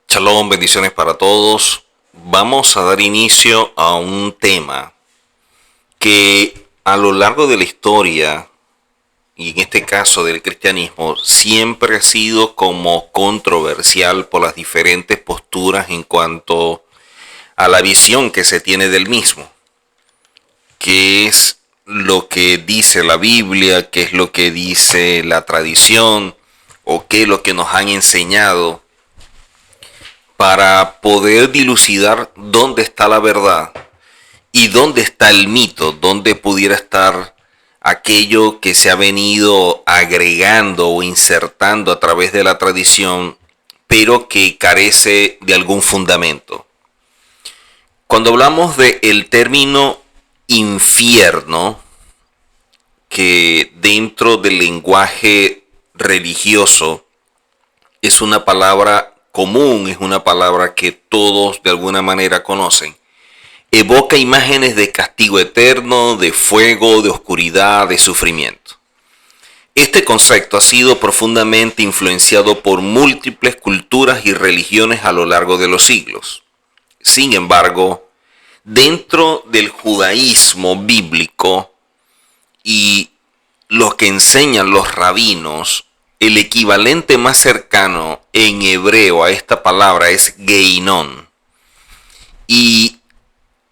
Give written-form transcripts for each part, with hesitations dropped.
Shalom, bendiciones para todos. Vamos a dar inicio a un tema que a lo largo de la historia, y en este caso del cristianismo, siempre ha sido como controversial por las diferentes posturas en cuanto a la visión que se tiene del mismo. ¿Qué es lo que dice la Biblia? ¿Qué es lo que dice la tradición? ¿O qué es lo que nos han enseñado? Para poder dilucidar dónde está la verdad y dónde está el mito, dónde pudiera estar aquello que se ha venido agregando o insertando a través de la tradición, pero que carece de algún fundamento. Cuando hablamos del término infierno, que dentro del lenguaje religioso es una palabra común, es una palabra que todos de alguna manera conocen, evoca imágenes de castigo eterno, de fuego, de oscuridad, de sufrimiento. Este concepto ha sido profundamente influenciado por múltiples culturas y religiones a lo largo de los siglos. Sin embargo, dentro del judaísmo bíblico y lo que enseñan los rabinos, el equivalente más cercano en hebreo a esta palabra es Geinón. Y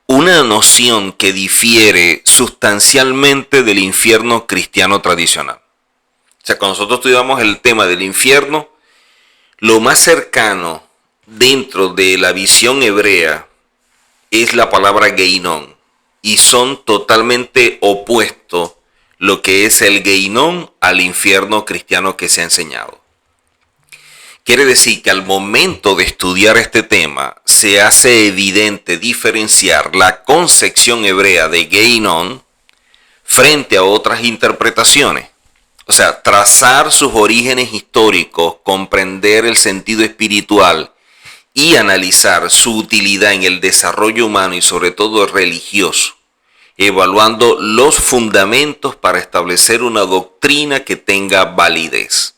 una noción que difiere sustancialmente del infierno cristiano tradicional. O sea, cuando nosotros estudiamos el tema del infierno, lo más cercano dentro de la visión hebrea es la palabra Geinón. Y son totalmente opuestos lo que es el Geinón al infierno cristiano que se ha enseñado. Quiere decir que al momento de estudiar este tema se hace evidente diferenciar la concepción hebrea de Geinón frente a otras interpretaciones. O sea, trazar sus orígenes históricos, comprender el sentido espiritual y analizar su utilidad en el desarrollo humano y sobre todo religioso, evaluando los fundamentos para establecer una doctrina que tenga validez.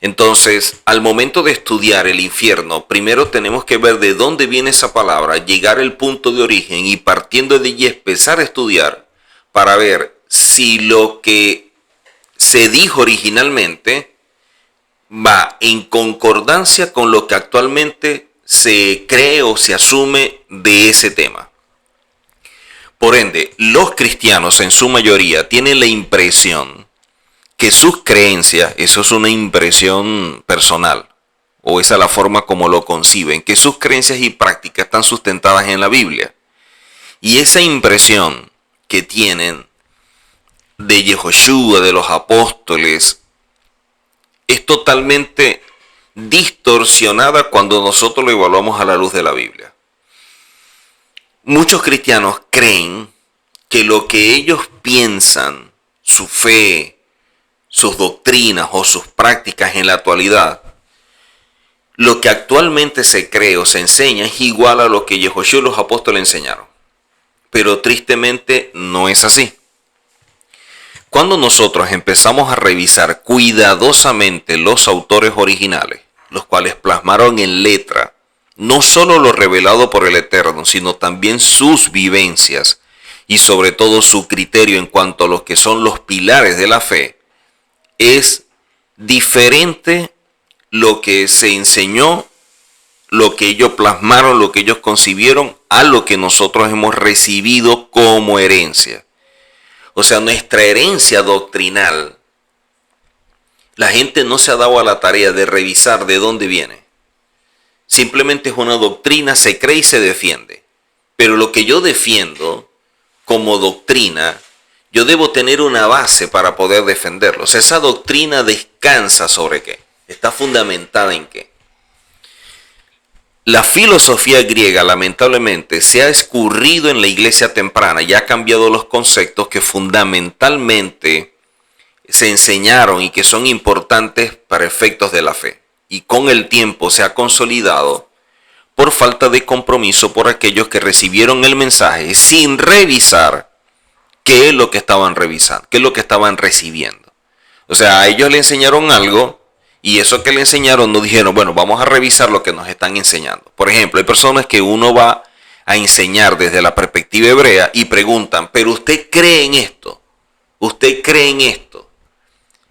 Entonces, al momento de estudiar el infierno, primero tenemos que ver de dónde viene esa palabra, llegar al punto de origen y partiendo de allí empezar a estudiar para ver si lo que se dijo originalmente va en concordancia con lo que actualmente se cree o se asume de ese tema. Por ende, los cristianos en su mayoría tienen la impresión que sus creencias, eso es una impresión personal, o esa es la forma como lo conciben, que sus creencias y prácticas están sustentadas en la Biblia. Y esa impresión que tienen de Yehoshua, de los apóstoles, es totalmente distorsionada cuando nosotros lo evaluamos a la luz de la Biblia. Muchos cristianos creen que lo que ellos piensan, su fe, sus doctrinas o sus prácticas en la actualidad, lo que actualmente se cree o se enseña es igual a lo que Yehoshua y los apóstoles enseñaron. Pero tristemente no es así. Cuando nosotros empezamos a revisar cuidadosamente los autores originales, los cuales plasmaron en letra no solo lo revelado por el Eterno, sino también sus vivencias y sobre todo su criterio en cuanto a los que son los pilares de la fe, es diferente lo que se enseñó, lo que ellos plasmaron, lo que ellos concibieron, a lo que nosotros hemos recibido como herencia. O sea, nuestra herencia doctrinal, la gente no se ha dado a la tarea de revisar de dónde viene. Simplemente es una doctrina, se cree y se defiende. Pero lo que yo defiendo como doctrina, yo debo tener una base para poder defenderlo. O sea, esa doctrina descansa sobre qué, está fundamentada en qué. La filosofía griega, lamentablemente, se ha escurrido en la iglesia temprana y ha cambiado los conceptos que fundamentalmente se enseñaron y que son importantes para efectos de la fe. Y con el tiempo se ha consolidado por falta de compromiso por aquellos que recibieron el mensaje sin revisar qué es lo que estaban revisando, qué es lo que estaban recibiendo. O sea, a ellos le enseñaron algo Y eso que le enseñaron no dijeron, bueno, vamos a revisar lo que nos están enseñando. Por ejemplo, hay personas que uno va a enseñar desde la perspectiva hebrea y preguntan, pero ¿usted cree en esto? ¿Usted cree en esto?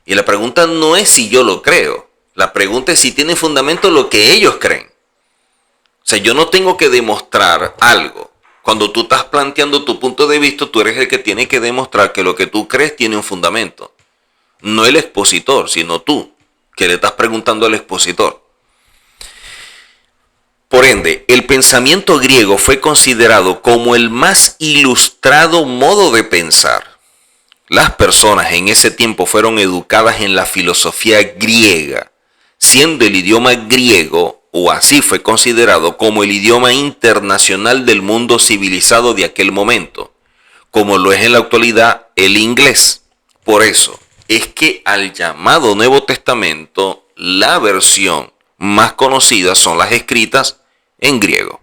Y la pregunta no es si yo lo creo. La pregunta es si tiene fundamento lo que ellos creen. O sea, yo no tengo que demostrar algo. Cuando tú estás planteando tu punto de vista, tú eres el que tiene que demostrar que lo que tú crees tiene un fundamento. No el expositor, sino tú, que le estás preguntando al expositor. Por ende, el pensamiento griego fue considerado como el más ilustrado modo de pensar. Las personas en ese tiempo fueron educadas en la filosofía griega, siendo el idioma griego, o así fue considerado, como el idioma internacional del mundo civilizado de aquel momento, como lo es en la actualidad el inglés. Por eso es que al llamado Nuevo Testamento, la versión más conocida son las escritas en griego.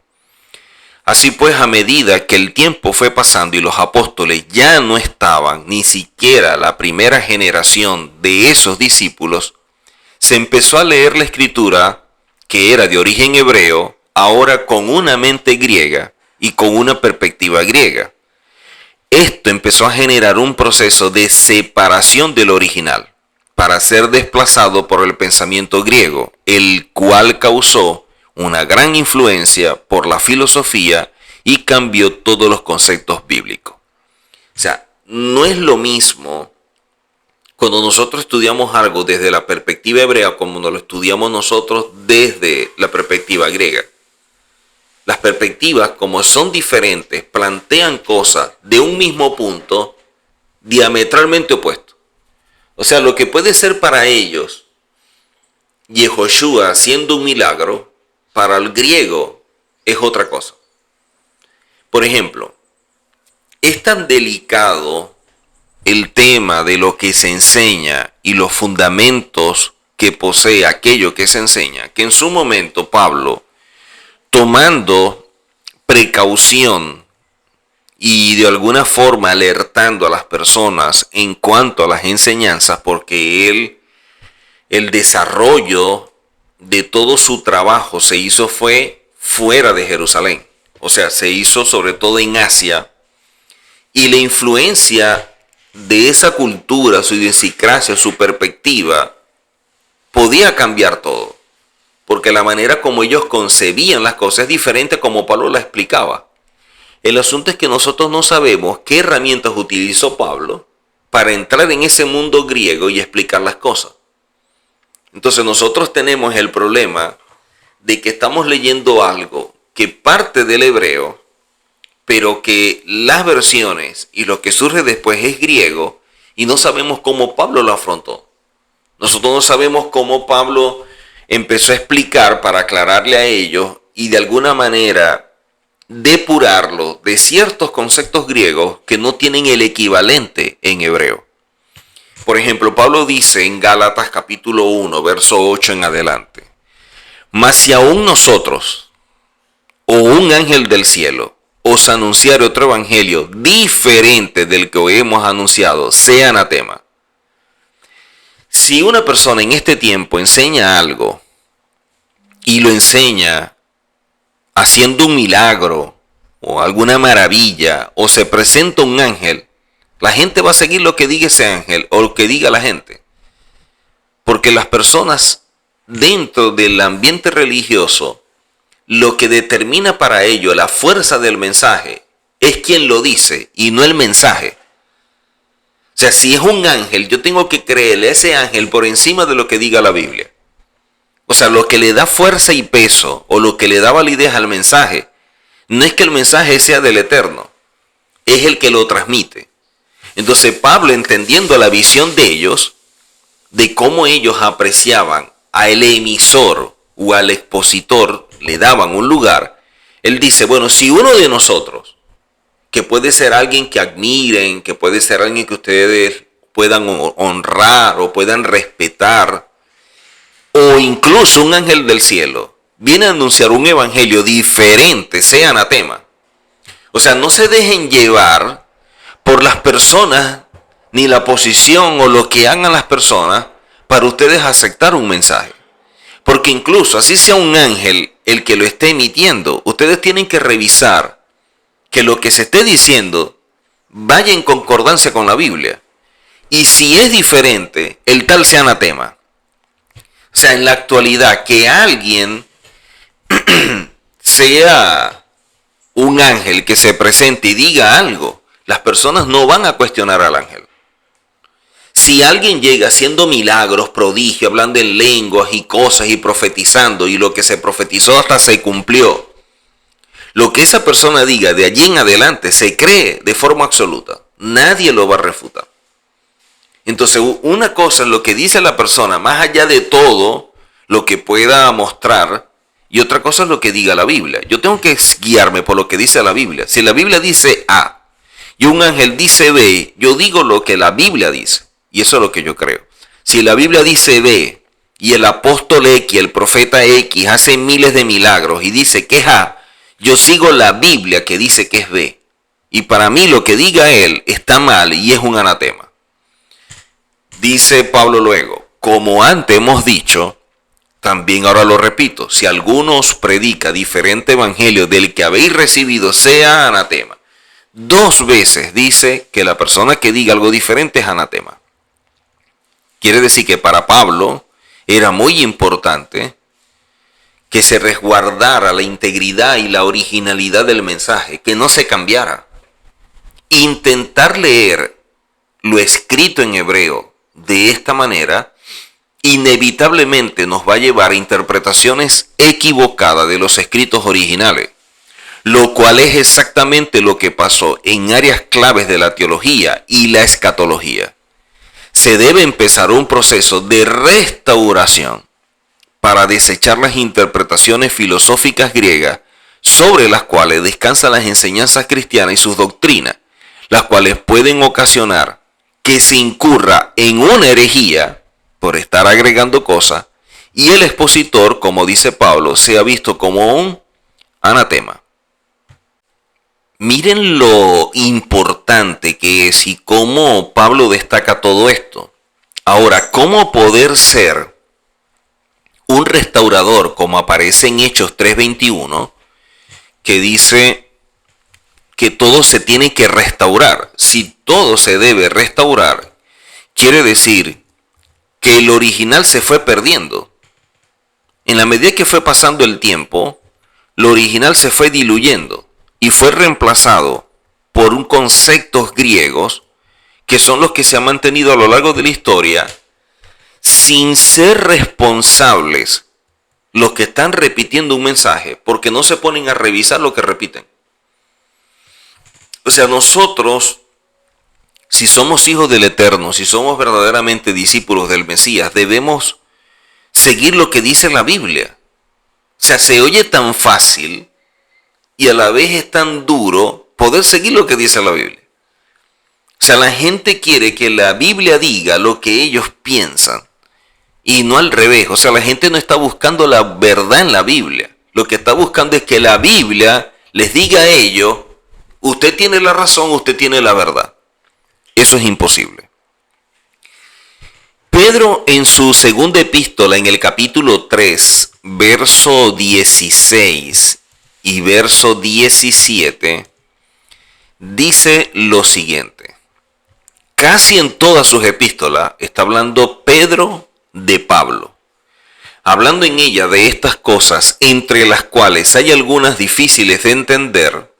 Así pues, a medida que el tiempo fue pasando y los apóstoles ya no estaban, ni siquiera la primera generación de esos discípulos, se empezó a leer la escritura, que era de origen hebreo, ahora con una mente griega y con una perspectiva griega. Esto empezó a generar un proceso de separación del original, para ser desplazado por el pensamiento griego, el cual causó una gran influencia por la filosofía y cambió todos los conceptos bíblicos. O sea, no es lo mismo cuando nosotros estudiamos algo desde la perspectiva hebrea como lo estudiamos nosotros desde la perspectiva griega. Las perspectivas, como son diferentes, plantean cosas de un mismo punto diametralmente opuesto. O sea, lo que puede ser para ellos Yehoshua haciendo un milagro, para el griego es otra cosa. Por ejemplo, es tan delicado el tema de lo que se enseña y los fundamentos que posee aquello que se enseña, que en su momento Pablo, tomando precaución y de alguna forma alertando a las personas en cuanto a las enseñanzas, porque el desarrollo de todo su trabajo se hizo fue fuera de Jerusalén. O sea, se hizo sobre todo en Asia. Y la influencia de esa cultura, su idiosincrasia, su perspectiva, podía cambiar todo. Porque la manera como ellos concebían las cosas es diferente como Pablo la explicaba. El asunto es que nosotros no sabemos qué herramientas utilizó Pablo para entrar en ese mundo griego y explicar las cosas. Entonces nosotros tenemos el problema de que estamos leyendo algo que parte del hebreo, pero que las versiones y lo que surge después es griego y no sabemos cómo Pablo lo afrontó. Nosotros no sabemos cómo Pablo empezó a explicar para aclararle a ellos y de alguna manera depurarlo de ciertos conceptos griegos que no tienen el equivalente en hebreo. Por ejemplo, Pablo dice en Gálatas capítulo 1, verso 8 en adelante: mas si aún nosotros, o un ángel del cielo, os anunciare otro evangelio diferente del que hoy hemos anunciado, sea anatema. Si una persona en este tiempo enseña algo y lo enseña haciendo un milagro o alguna maravilla, o se presenta un ángel, la gente va a seguir lo que diga ese ángel o lo que diga la gente. Porque las personas dentro del ambiente religioso, lo que determina para ello la fuerza del mensaje es quien lo dice y no el mensaje. O sea, si es un ángel, yo tengo que creerle a ese ángel por encima de lo que diga la Biblia. O sea, lo que le da fuerza y peso o lo que le da validez al mensaje, no es que el mensaje sea del Eterno, es el que lo transmite. Entonces Pablo, entendiendo la visión de ellos, de cómo ellos apreciaban al emisor o al expositor, le daban un lugar, él dice, bueno, si uno de nosotros, que puede ser alguien que admiren, que puede ser alguien que ustedes puedan honrar o puedan respetar, o incluso un ángel del cielo, viene a anunciar un evangelio diferente, sea anatema. O sea, no se dejen llevar por las personas, ni la posición o lo que hagan las personas, para ustedes aceptar un mensaje. Porque incluso así sea un ángel el que lo esté emitiendo, ustedes tienen que revisar que lo que se esté diciendo vaya en concordancia con la Biblia. Y si es diferente, el tal sea anatema. O sea, en la actualidad, que alguien sea un ángel que se presente y diga algo, las personas no van a cuestionar al ángel. Si alguien llega haciendo milagros, prodigios, hablando en lenguas y cosas y profetizando, y lo que se profetizó hasta se cumplió, lo que esa persona diga de allí en adelante se cree de forma absoluta. Nadie lo va a refutar. Entonces, una cosa es lo que dice la persona, más allá de todo lo que pueda mostrar, y otra cosa es lo que diga la Biblia. Yo tengo que guiarme por lo que dice la Biblia. Si la Biblia dice A y un ángel dice B, yo digo lo que la Biblia dice. Y eso es lo que yo creo. Si la Biblia dice B y el apóstol X, el profeta X, hace miles de milagros y dice que es A, yo sigo la Biblia que dice que es B. Y para mí lo que diga él está mal y es un anatema. Dice Pablo luego, como antes hemos dicho, también ahora lo repito, si alguno os predica diferente evangelio del que habéis recibido, sea anatema. 2 veces dice que la persona que diga algo diferente es anatema. Quiere decir que para Pablo era muy importante que se resguardara la integridad y la originalidad del mensaje, que no se cambiara. Intentar leer lo escrito en hebreo de esta manera inevitablemente nos va a llevar a interpretaciones equivocadas de los escritos originales, lo cual es exactamente lo que pasó en áreas claves de la teología y la escatología. Se debe empezar un proceso de restauración para desechar las interpretaciones filosóficas griegas sobre las cuales descansan las enseñanzas cristianas y sus doctrinas, las cuales pueden ocasionar que se incurra en una herejía por estar agregando cosas, y el expositor, como dice Pablo, sea visto como un anatema. Miren lo importante que es y cómo Pablo destaca todo esto. Ahora, ¿cómo poder ser un restaurador, como aparece en Hechos 3:21, que dice que todo se tiene que restaurar? Si todo se debe restaurar, quiere decir que el original se fue perdiendo. En la medida que fue pasando el tiempo, lo original se fue diluyendo y fue reemplazado por conceptos griegos que son los que se han mantenido a lo largo de la historia sin ser responsables los que están repitiendo un mensaje, porque no se ponen a revisar lo que repiten. O sea, nosotros, si somos hijos del Eterno, si somos verdaderamente discípulos del Mesías, debemos seguir lo que dice la Biblia. O sea, se oye tan fácil y a la vez es tan duro poder seguir lo que dice la Biblia. O sea, la gente quiere que la Biblia diga lo que ellos piensan y no al revés. O sea, la gente no está buscando la verdad en la Biblia. Lo que está buscando es que la Biblia les diga a ellos, usted tiene la razón, usted tiene la verdad. Eso es imposible. Pedro en su segunda epístola, en el capítulo 3, verso 16 y verso 17, dice lo siguiente. Casi en todas sus epístolas está hablando Pedro de Pablo, hablando en ella de estas cosas, entre las cuales hay algunas difíciles de entender,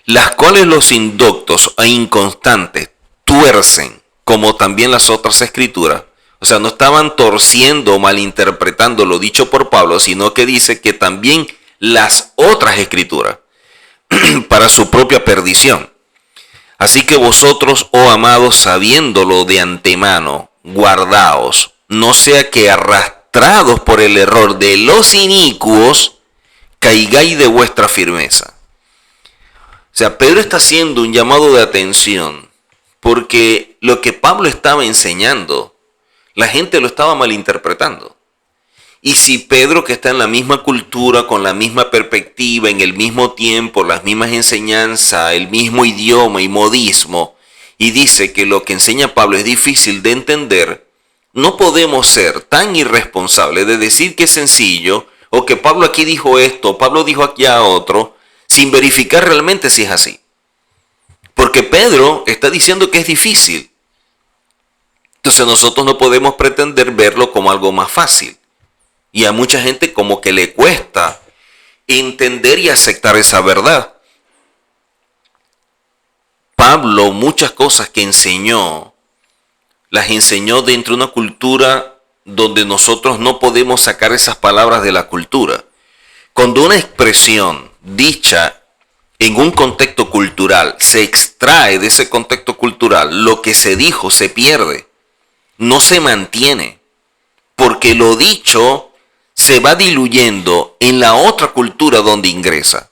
las cuales los indoctos e inconstantes tuercen, como también las otras escrituras. O sea, no estaban torciendo o malinterpretando lo dicho por Pablo, sino que dice que también las otras escrituras, para su propia perdición. Así que vosotros, oh amados, sabiéndolo de antemano, guardaos, no sea que arrastrados por el error de los inicuos, caigáis de vuestra firmeza. O sea, Pedro está haciendo un llamado de atención, porque lo que Pablo estaba enseñando, la gente lo estaba malinterpretando. Y si Pedro, que está en la misma cultura, con la misma perspectiva, en el mismo tiempo, las mismas enseñanzas, el mismo idioma y modismo, y dice que lo que enseña Pablo es difícil de entender, no podemos ser tan irresponsables de decir que es sencillo, o que Pablo aquí dijo esto, Pablo dijo aquí a otro, sin verificar realmente si es así. Porque Pedro está diciendo que es difícil. Entonces nosotros no podemos pretender verlo como algo más fácil. Y a mucha gente como que le cuesta entender y aceptar esa verdad. Pablo, muchas cosas que enseñó, las enseñó dentro de una cultura donde nosotros no podemos sacar esas palabras de la cultura. Cuando una expresión dicha en un contexto cultural se extrae de ese contexto cultural, lo que se dijo se pierde, no se mantiene, porque lo dicho se va diluyendo en la otra cultura donde ingresa.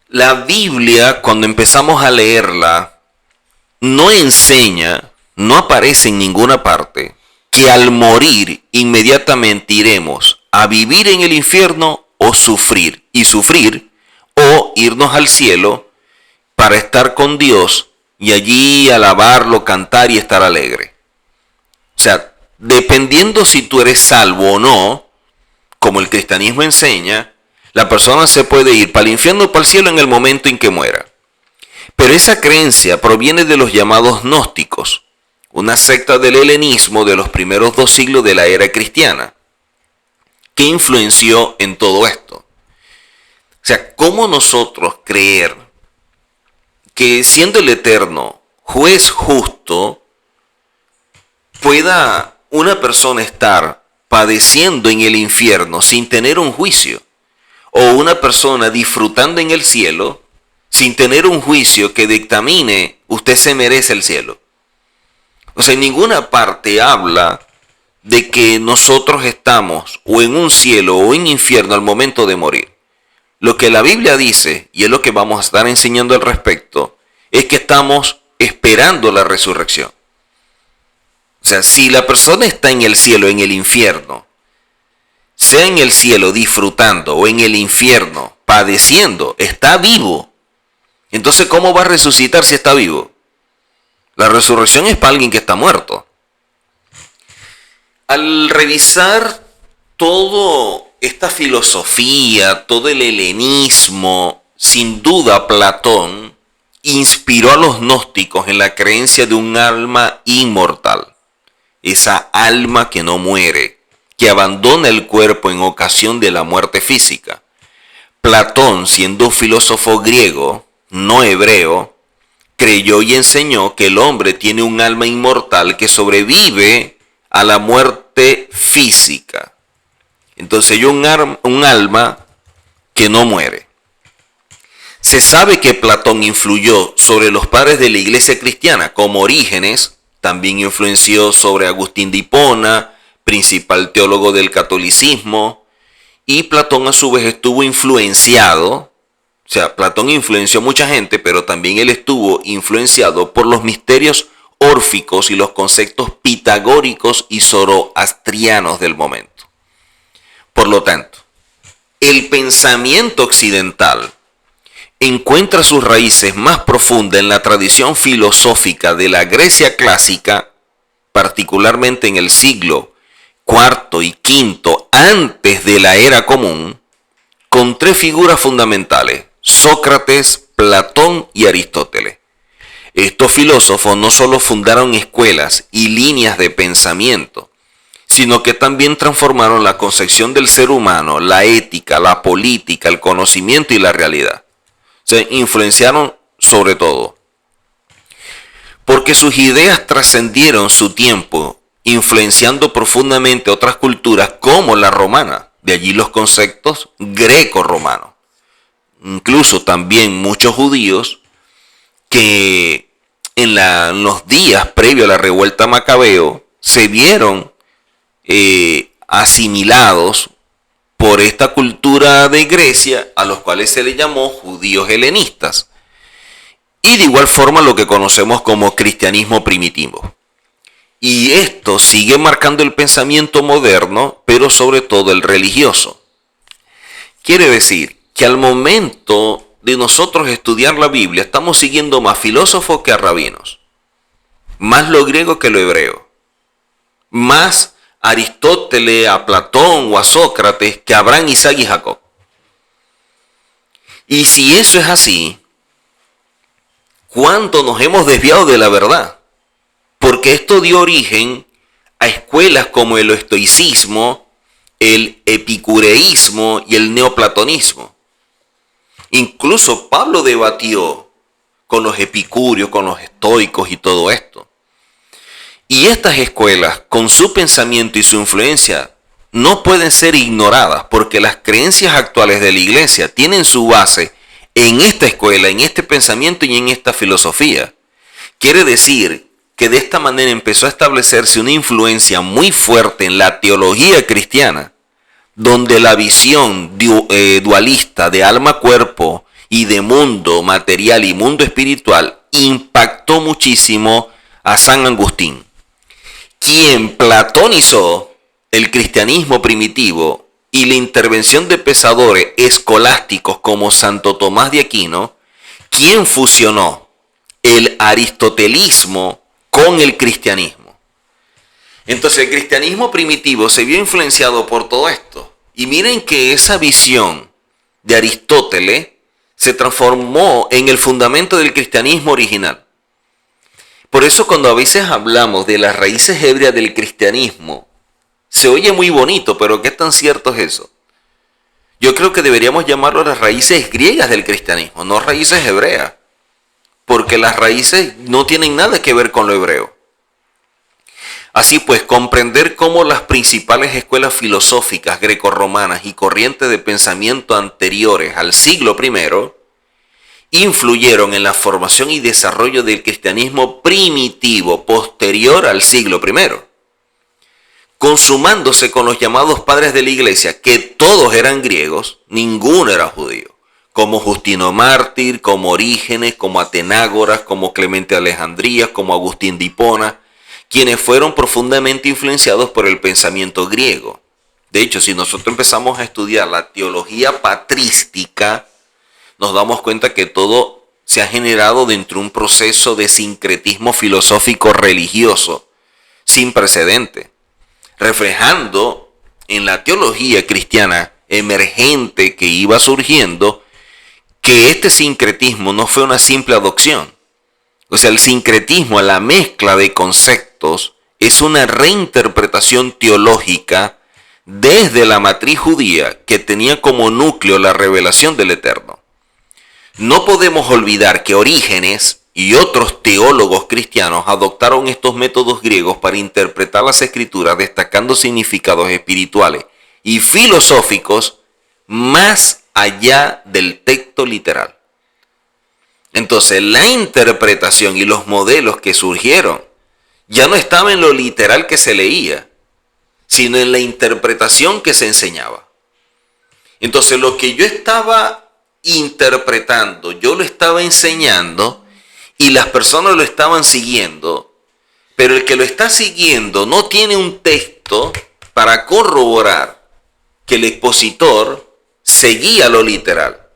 La Biblia, cuando empezamos a leerla, no enseña, no aparece en ninguna parte, que al morir inmediatamente iremos a vivir en el infierno o sufrir, o irnos al cielo para estar con Dios y allí alabarlo, cantar y estar alegre. O sea, dependiendo si tú eres salvo o no, como el cristianismo enseña, la persona se puede ir para el infierno o para el cielo en el momento en que muera. Pero esa creencia proviene de los llamados gnósticos, una secta del helenismo de los primeros 2 siglos de la era cristiana, que influenció en todo esto. O sea, ¿cómo nosotros creer que siendo el Eterno juez justo, pueda una persona estar padeciendo en el infierno sin tener un juicio? O una persona disfrutando en el cielo sin tener un juicio que dictamine usted se merece el cielo. O sea, en ninguna parte habla de que nosotros estamos o en un cielo o en infierno al momento de morir. Lo que la Biblia dice, y es lo que vamos a estar enseñando al respecto, es que estamos esperando la resurrección. O sea, si la persona está en el cielo, en el infierno, sea en el cielo disfrutando o en el infierno padeciendo, está vivo. Entonces, ¿cómo va a resucitar si está vivo? La resurrección es para alguien que está muerto. Al revisar toda esta filosofía, todo el helenismo, sin duda Platón inspiró a los gnósticos en la creencia de un alma inmortal. Esa alma que no muere, que abandona el cuerpo en ocasión de la muerte física. Platón, siendo un filósofo griego, no hebreo, creyó y enseñó que el hombre tiene un alma inmortal que sobrevive a la muerte física. Entonces hay un alma que no muere. Se sabe que Platón influyó sobre los padres de la iglesia cristiana, como Orígenes, también influenció sobre Agustín de Hipona, principal teólogo del catolicismo, y Platón a su vez estuvo influenciado, o sea, Platón influenció a mucha gente, pero también él estuvo influenciado por los misterios órficos y los conceptos pitagóricos y zoroastrianos del momento. Por lo tanto, el pensamiento occidental encuentra sus raíces más profundas en la tradición filosófica de la Grecia clásica, particularmente en el siglo IV y V antes de la era común, con 3 figuras fundamentales: Sócrates, Platón y Aristóteles. Estos filósofos no solo fundaron escuelas y líneas de pensamiento, sino que también transformaron la concepción del ser humano, la ética, la política, el conocimiento y la realidad. Se influenciaron sobre todo, porque sus ideas trascendieron su tiempo, influenciando profundamente otras culturas como la romana, de allí los conceptos greco-romanos. Incluso también muchos judíos que en los días previos a la revuelta macabeo se vieron asimilados por esta cultura de Grecia, a los cuales se les llamó judíos helenistas, y de igual forma lo que conocemos como cristianismo primitivo. Y esto sigue marcando el pensamiento moderno, pero sobre todo el religioso. Quiere decir que al momento de nosotros estudiar la Biblia, estamos siguiendo más filósofos que a rabinos, más lo griego que lo hebreo. más a Aristóteles, a Platón o a Sócrates que a Abraham, Isaac y Jacob. Y si eso es así, ¿cuánto nos hemos desviado de la verdad? Porque esto dio origen a escuelas como el estoicismo, el epicureísmo y el neoplatonismo. Incluso Pablo debatió con los epicúreos, con los estoicos y todo esto. Y estas escuelas, con su pensamiento y su influencia, no pueden ser ignoradas porque las creencias actuales de la iglesia tienen su base en esta escuela, en este pensamiento y en esta filosofía. Quiere decir que de esta manera empezó a establecerse una influencia muy fuerte en la teología cristiana, donde la visión dualista de alma-cuerpo y de mundo material y mundo espiritual impactó muchísimo a San Agustín, quien platonizó el cristianismo primitivo y la intervención de pensadores escolásticos como Santo Tomás de Aquino, quien fusionó el aristotelismo con el cristianismo. Entonces el cristianismo primitivo se vio influenciado por todo esto. Y miren que esa visión de Aristóteles se transformó en el fundamento del cristianismo original. Por eso cuando a veces hablamos de las raíces hebreas del cristianismo, se oye muy bonito, pero ¿qué tan cierto es eso? Yo creo que deberíamos llamarlo las raíces griegas del cristianismo, no raíces hebreas, porque las raíces no tienen nada que ver con lo hebreo. Así pues, comprender cómo las principales escuelas filosóficas grecorromanas y corrientes de pensamiento anteriores al siglo I influyeron en la formación y desarrollo del cristianismo primitivo posterior al siglo I, consumándose con los llamados padres de la iglesia, que todos eran griegos, ninguno era judío, como Justino Mártir, como Orígenes, como Atenágoras, como Clemente de Alejandría, como Agustín de Hipona, quienes fueron profundamente influenciados por el pensamiento griego. De hecho, si nosotros empezamos a estudiar la teología patrística, nos damos cuenta que todo se ha generado dentro de un proceso de sincretismo filosófico religioso sin precedente, reflejando en la teología cristiana emergente que iba surgiendo que este sincretismo no fue una simple adopción. O sea, el sincretismo, la mezcla de conceptos, es una reinterpretación teológica desde la matriz judía que tenía como núcleo la revelación del Eterno. No podemos olvidar que Orígenes y otros teólogos cristianos adoptaron estos métodos griegos para interpretar las escrituras, destacando significados espirituales y filosóficos más allá del texto literal. Entonces, la interpretación y los modelos que surgieron ya no estaban en lo literal que se leía, sino en la interpretación que se enseñaba. Entonces, lo que yo estaba interpretando, yo lo estaba enseñando y las personas lo estaban siguiendo, pero el que lo está siguiendo no tiene un texto para corroborar que el expositor seguía lo literal.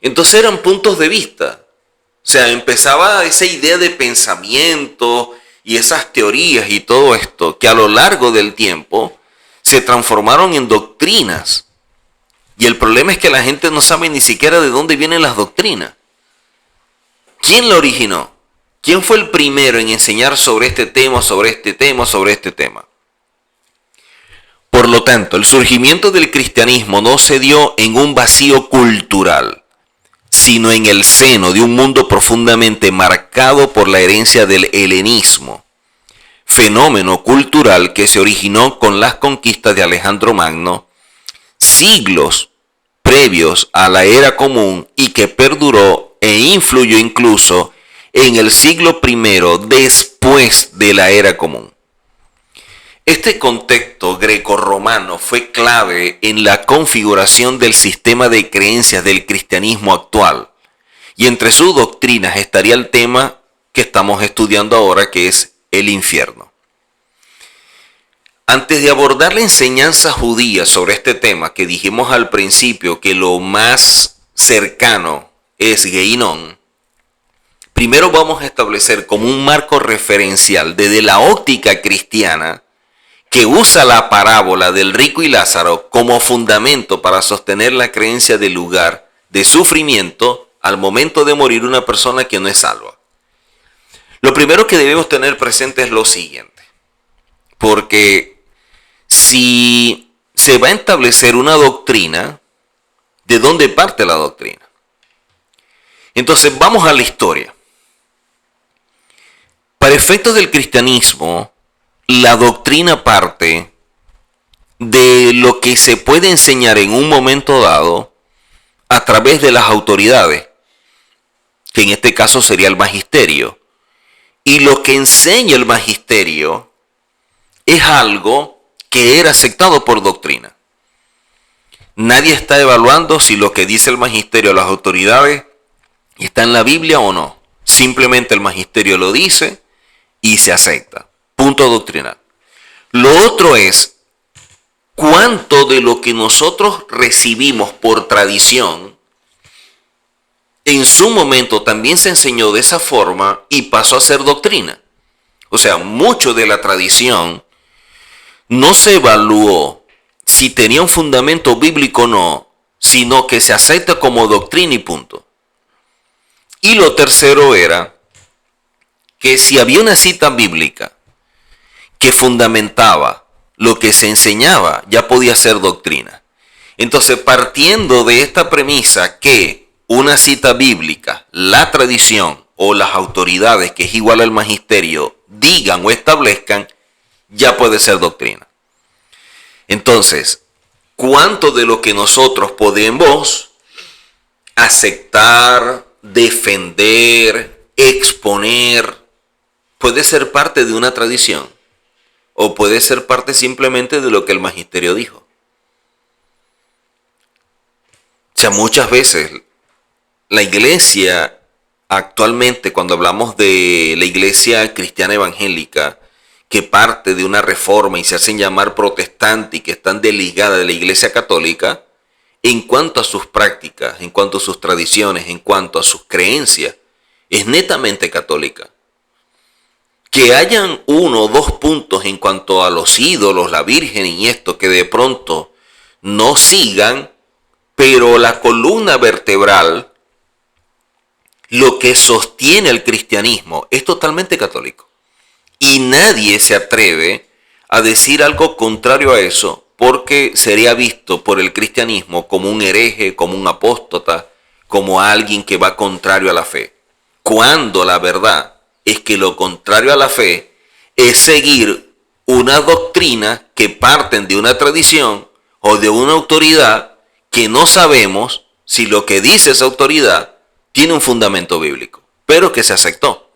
Entonces eran puntos de vista. O sea, empezaba esa idea de pensamiento y esas teorías y todo esto que a lo largo del tiempo se transformaron en doctrinas. Y el problema es que la gente no sabe ni siquiera de dónde vienen las doctrinas. ¿Quién lo originó? ¿Quién fue el primero en enseñar sobre este tema, sobre este tema, sobre este tema? Por lo tanto, el surgimiento del cristianismo no se dio en un vacío cultural, sino en el seno de un mundo profundamente marcado por la herencia del helenismo, fenómeno cultural que se originó con las conquistas de Alejandro Magno, siglos previos a la era común y que perduró e influyó incluso en el siglo I después de la era común. Este contexto grecorromano fue clave en la configuración del sistema de creencias del cristianismo actual, y entre sus doctrinas estaría el tema que estamos estudiando ahora, que es el infierno. Antes de abordar la enseñanza judía sobre este tema, que dijimos al principio que lo más cercano es Geinón, primero vamos a establecer como un marco referencial desde la óptica cristiana que usa la parábola del rico y Lázaro como fundamento para sostener la creencia del lugar de sufrimiento al momento de morir una persona que no es salva. Lo primero que debemos tener presente es lo siguiente, porque si se va a establecer una doctrina, ¿de dónde parte la doctrina? Entonces vamos a la historia. Para efectos del cristianismo, la doctrina parte de lo que se puede enseñar en un momento dado a través de las autoridades, que en este caso sería el magisterio. Y lo que enseña el magisterio es algo que era aceptado por doctrina. Nadie está evaluando si lo que dice el magisterio a las autoridades está en la Biblia o no. Simplemente el magisterio lo dice y se acepta. Punto doctrinal. Lo otro es cuánto de lo que nosotros recibimos por tradición en su momento también se enseñó de esa forma y pasó a ser doctrina. O sea, mucho de la tradición no se evaluó si tenía un fundamento bíblico o no, sino que se acepta como doctrina y punto. Y lo tercero era que si había una cita bíblica que fundamentaba lo que se enseñaba, ya podía ser doctrina. Entonces, partiendo de esta premisa que una cita bíblica, la tradición o las autoridades, que es igual al magisterio, digan o establezcan, ya puede ser doctrina. Entonces, ¿cuánto de lo que nosotros podemos aceptar, defender, exponer, puede ser parte de una tradición? ¿O puede ser parte simplemente de lo que el magisterio dijo? O sea, muchas veces la iglesia actualmente, cuando hablamos de la iglesia cristiana evangélica, que parte de una reforma y se hacen llamar protestantes y que están desligadas de la iglesia católica, en cuanto a sus prácticas, en cuanto a sus tradiciones, en cuanto a sus creencias, es netamente católica. Que hayan uno o dos puntos en cuanto a los ídolos, la Virgen y esto, que de pronto no sigan, pero la columna vertebral, lo que sostiene el cristianismo, es totalmente católico. Y nadie se atreve a decir algo contrario a eso, porque sería visto por el cristianismo como un hereje, como un apóstata, como alguien que va contrario a la fe. Cuando la verdad es que lo contrario a la fe es seguir una doctrina que parten de una tradición o de una autoridad que no sabemos si lo que dice esa autoridad tiene un fundamento bíblico, pero que se aceptó.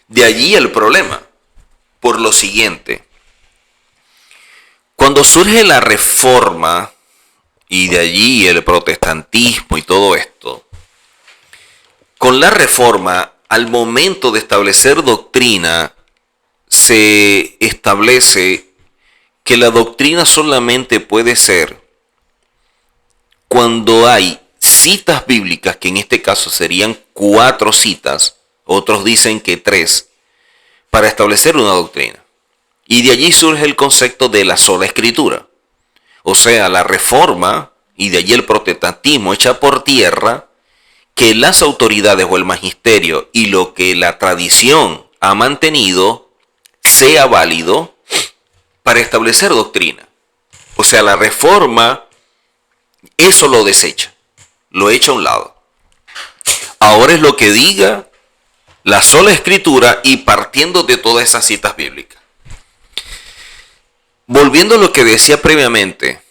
De allí el problema, por lo siguiente. Cuando surge la reforma y de allí el protestantismo y todo esto, con la reforma, al momento de establecer doctrina, se establece que la doctrina solamente puede ser cuando hay citas bíblicas, que en este caso serían 4 citas, otros dicen que 3, para establecer una doctrina. Y de allí surge el concepto de la sola escritura. O sea, la reforma, y de allí el protestantismo, echa por tierra que las autoridades o el magisterio y lo que la tradición ha mantenido sea válido para establecer doctrina. O sea, la reforma eso lo desecha, lo echa a un lado. Ahora es lo que diga la sola escritura y partiendo de todas esas citas bíblicas. Volviendo a lo que decía previamente,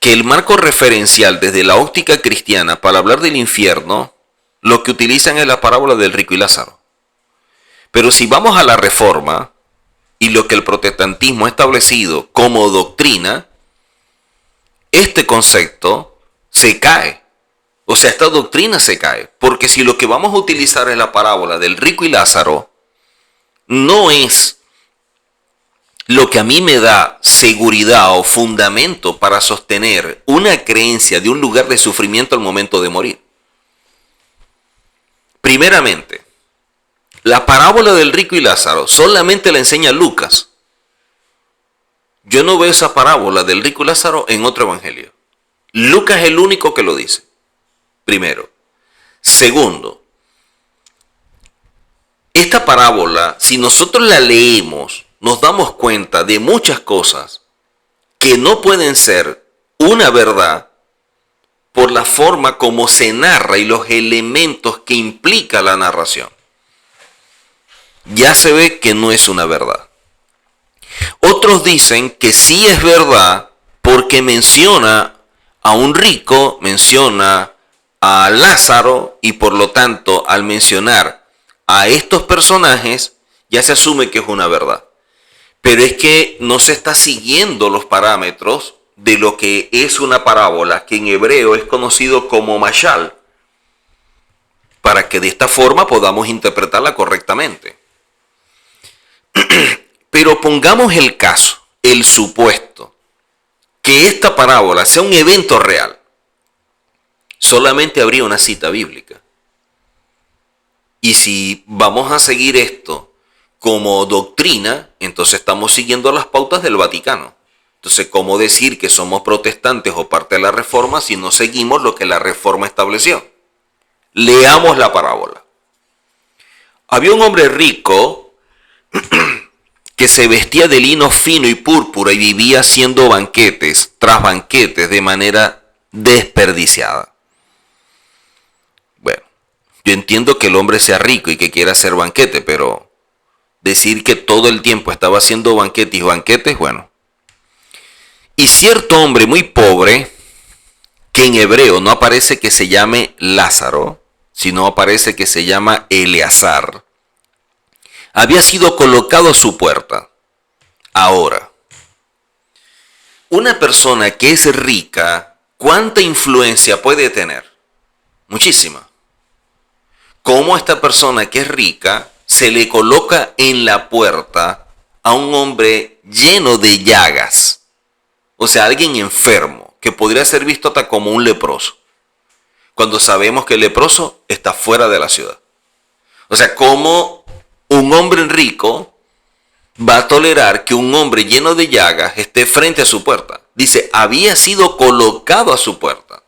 que el marco referencial desde la óptica cristiana para hablar del infierno, lo que utilizan es la parábola del rico y Lázaro. Pero si vamos a la reforma y lo que el protestantismo ha establecido como doctrina, este concepto se cae. O sea, esta doctrina se cae. Porque si lo que vamos a utilizar es la parábola del rico y Lázaro, no es lo que a mí me da seguridad o fundamento para sostener una creencia de un lugar de sufrimiento al momento de morir. Primeramente, La parábola del rico y Lázaro solamente la enseña Lucas. Yo no veo esa parábola del rico y Lázaro en otro evangelio. Lucas es el único que lo dice. Primero. Segundo, esta parábola, si nosotros la leemos, nos damos cuenta de muchas cosas que no pueden ser una verdad por la forma como se narra y los elementos que implica la narración. Ya se ve que no es una verdad. Otros dicen que sí es verdad porque menciona a un rico, menciona a Lázaro y por lo tanto al mencionar a estos personajes ya se asume que es una verdad. Pero es que no se está siguiendo los parámetros de lo que es una parábola, que en hebreo es conocido como mashal, para que de esta forma podamos interpretarla correctamente. Pero pongamos el caso, el supuesto, que esta parábola sea un evento real. Solamente habría una cita bíblica. Y si vamos a seguir esto como doctrina, entonces estamos siguiendo las pautas del Vaticano. Entonces, ¿cómo decir que somos protestantes o parte de la Reforma si no seguimos lo que la Reforma estableció? Leamos la parábola. Había un hombre rico que se vestía de lino fino y púrpura y vivía haciendo banquetes tras banquetes de manera desperdiciada. Bueno, yo entiendo que el hombre sea rico y que quiera hacer banquete, pero decir que todo el tiempo estaba haciendo banquetes y banquetes, bueno. Y cierto hombre muy pobre, que en hebreo no aparece que se llame Lázaro, sino aparece que se llama Eleazar, había sido colocado a su puerta. Ahora, una persona que es rica, ¿cuánta influencia puede tener? Muchísima. ¿Cómo esta persona que es rica se le coloca en la puerta a un hombre lleno de llagas? O sea, alguien enfermo, que podría ser visto hasta como un leproso, cuando sabemos que el leproso está fuera de la ciudad. O sea, ¿cómo un hombre rico va a tolerar que un hombre lleno de llagas esté frente a su puerta? Dice, había sido colocado a su puerta.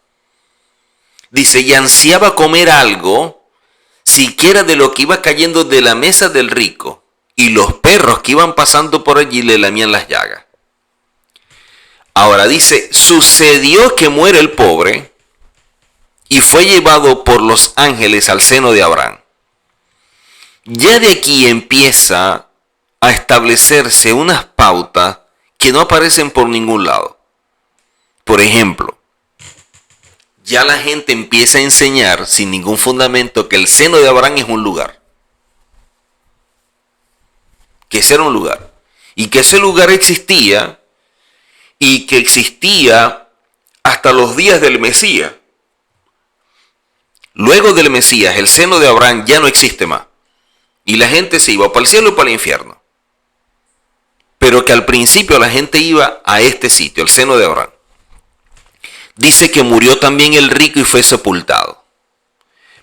Dice, y ansiaba comer algo, siquiera de lo que iba cayendo de la mesa del rico, y los perros que iban pasando por allí le lamían las llagas. Ahora dice, sucedió que muere el pobre y fue llevado por los ángeles al seno de Abraham. Ya de aquí empieza a establecerse unas pautas que no aparecen por ningún lado. Por ejemplo, ya la gente empieza a enseñar sin ningún fundamento que el seno de Abraham es un lugar. Que ese era un lugar. Y que ese lugar existía y que existía hasta los días del Mesías. Luego del Mesías, el seno de Abraham ya no existe más. Y la gente se iba para el cielo y para el infierno. Pero que al principio la gente iba a este sitio, el seno de Abraham. Dice que murió también el rico y fue sepultado.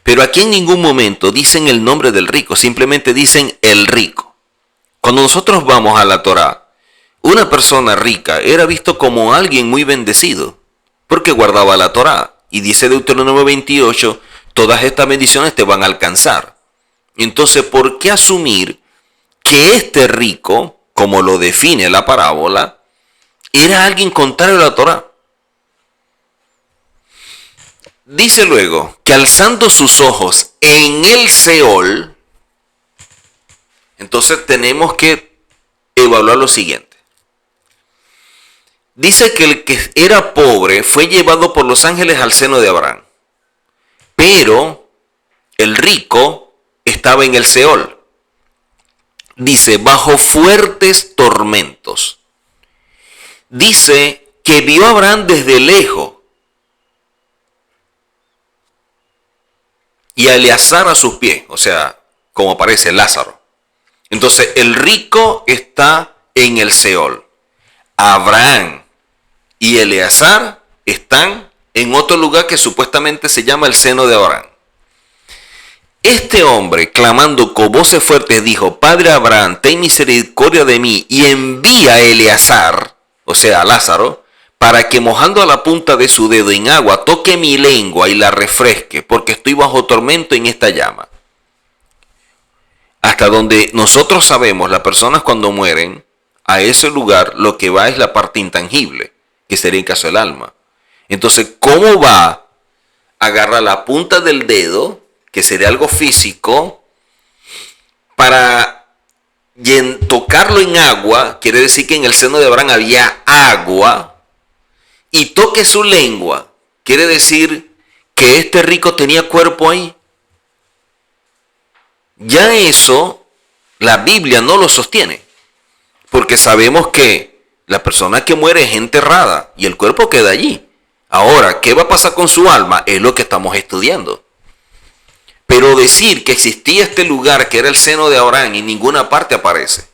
Pero aquí en ningún momento dicen el nombre del rico, simplemente dicen el rico. Cuando nosotros vamos a la Torá, una persona rica era visto como alguien muy bendecido, porque guardaba la Torá. Y dice Deuteronomio 28, todas estas bendiciones te van a alcanzar. Entonces, ¿por qué asumir que este rico, como lo define la parábola, era alguien contrario a la Torá? Dice luego que alzando sus ojos en el Seol, entonces tenemos que evaluar lo siguiente. Dice que el que era pobre fue llevado por los ángeles al seno de Abraham, pero el rico estaba en el Seol. Dice, bajo fuertes tormentos. Dice que vio a Abraham desde lejos y a Eleazar a sus pies, o sea, como aparece Lázaro. Entonces, el rico está en el Seol. Abraham y Eleazar están en otro lugar que supuestamente se llama el seno de Abraham. este hombre, clamando con voces fuertes, dijo: Padre Abraham, ten misericordia de mí y envía a Eleazar, o sea, a Lázaro, para que mojando a la punta de su dedo en agua toque mi lengua y la refresque, porque estoy bajo tormento en esta llama. Hasta donde nosotros sabemos, las personas cuando mueren, a ese lugar lo que va es la parte intangible, que sería en caso del alma. Entonces, ¿cómo va a agarrar la punta del dedo, que sería algo físico, para tocarlo en agua? Quiere decir que en el seno de Abraham había agua, y toque su lengua. Quiere decir que este rico tenía cuerpo ahí. Ya eso, la Biblia no lo sostiene, porque sabemos que la persona que muere es enterrada y el cuerpo queda allí. Ahora, ¿qué va a pasar con su alma? Es lo que estamos estudiando. Pero decir que existía este lugar que era el seno de Abraham en ninguna parte aparece.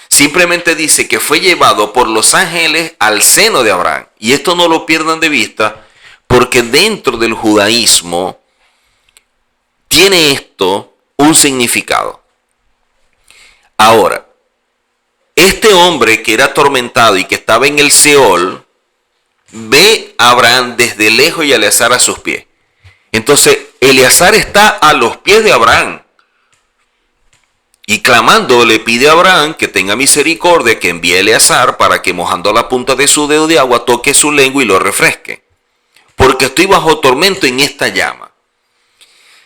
Simplemente dice que fue llevado por los ángeles al seno de Abraham. Y esto no lo pierdan de vista, porque dentro del judaísmo tiene esto un significado. Ahora, este hombre que era atormentado y que estaba en el Seol, ve a Abraham desde lejos y a Eleazar a sus pies. Entonces, Eleazar está a los pies de Abraham. Y clamando le pide a Abraham que tenga misericordia, que envíe a Eleazar para que mojando la punta de su dedo de agua toque su lengua y lo refresque. Porque estoy bajo tormento en esta llama.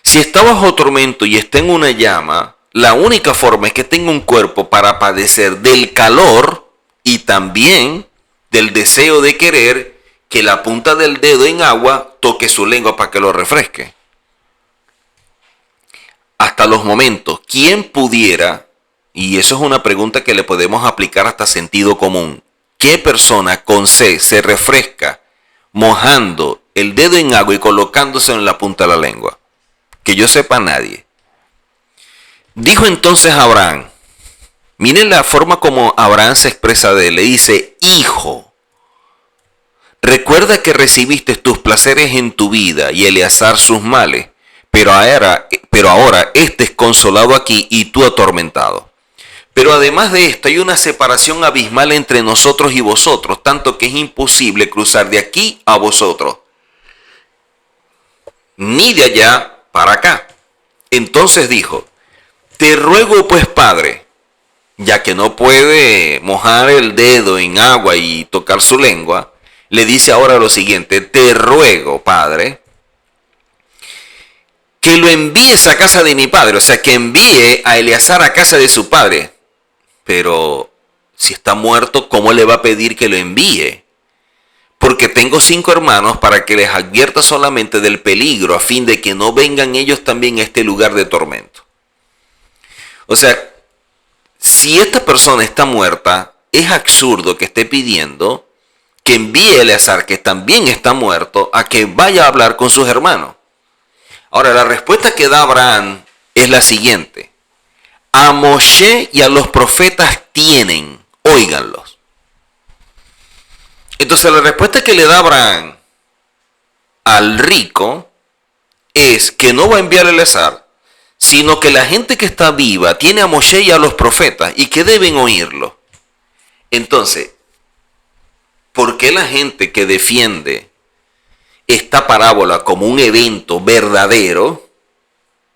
Si está bajo tormento y está en una llama, la única forma es que tenga un cuerpo para padecer del calor y también del deseo de querer que la punta del dedo en agua toque su lengua para que lo refresque. Hasta los momentos, ¿quién pudiera, y eso es una pregunta que le podemos aplicar hasta sentido común, qué persona con sed se refresca mojando el dedo en agua y colocándose en la punta de la lengua? Que yo sepa, nadie. Dijo entonces Abraham, miren la forma como Abraham se expresa de él, le dice: hijo, recuerda que recibiste tus placeres en tu vida y Eleazar sus males, pero ahora este es consolado aquí y tú atormentado. Pero además de esto hay una separación abismal entre nosotros y vosotros, tanto que es imposible cruzar de aquí a vosotros, ni de allá para acá. Entonces dijo: te ruego pues, padre, ya que no puede mojar el dedo en agua y tocar su lengua, le dice ahora lo siguiente: te ruego, padre, que lo envíes a casa de mi padre, o sea, que envíe a Eleazar a casa de su padre. Pero si está muerto, ¿cómo le va a pedir que lo envíe? Porque tengo 5 hermanos para que les advierta solamente del peligro, a fin de que no vengan ellos también a este lugar de tormento. O sea, si esta persona está muerta, es absurdo que esté pidiendo que envíe a Eleazar, que también está muerto, a que vaya a hablar con sus hermanos. Ahora, la respuesta que da Abraham es la siguiente: a Moshe y a los profetas tienen, óiganlos. Entonces la respuesta que le da Abraham al rico es que no va a enviar a Eleazar, sino que la gente que está viva tiene a Moshe y a los profetas y que deben oírlo. Entonces, ¿por qué la gente que defiende esta parábola como un evento verdadero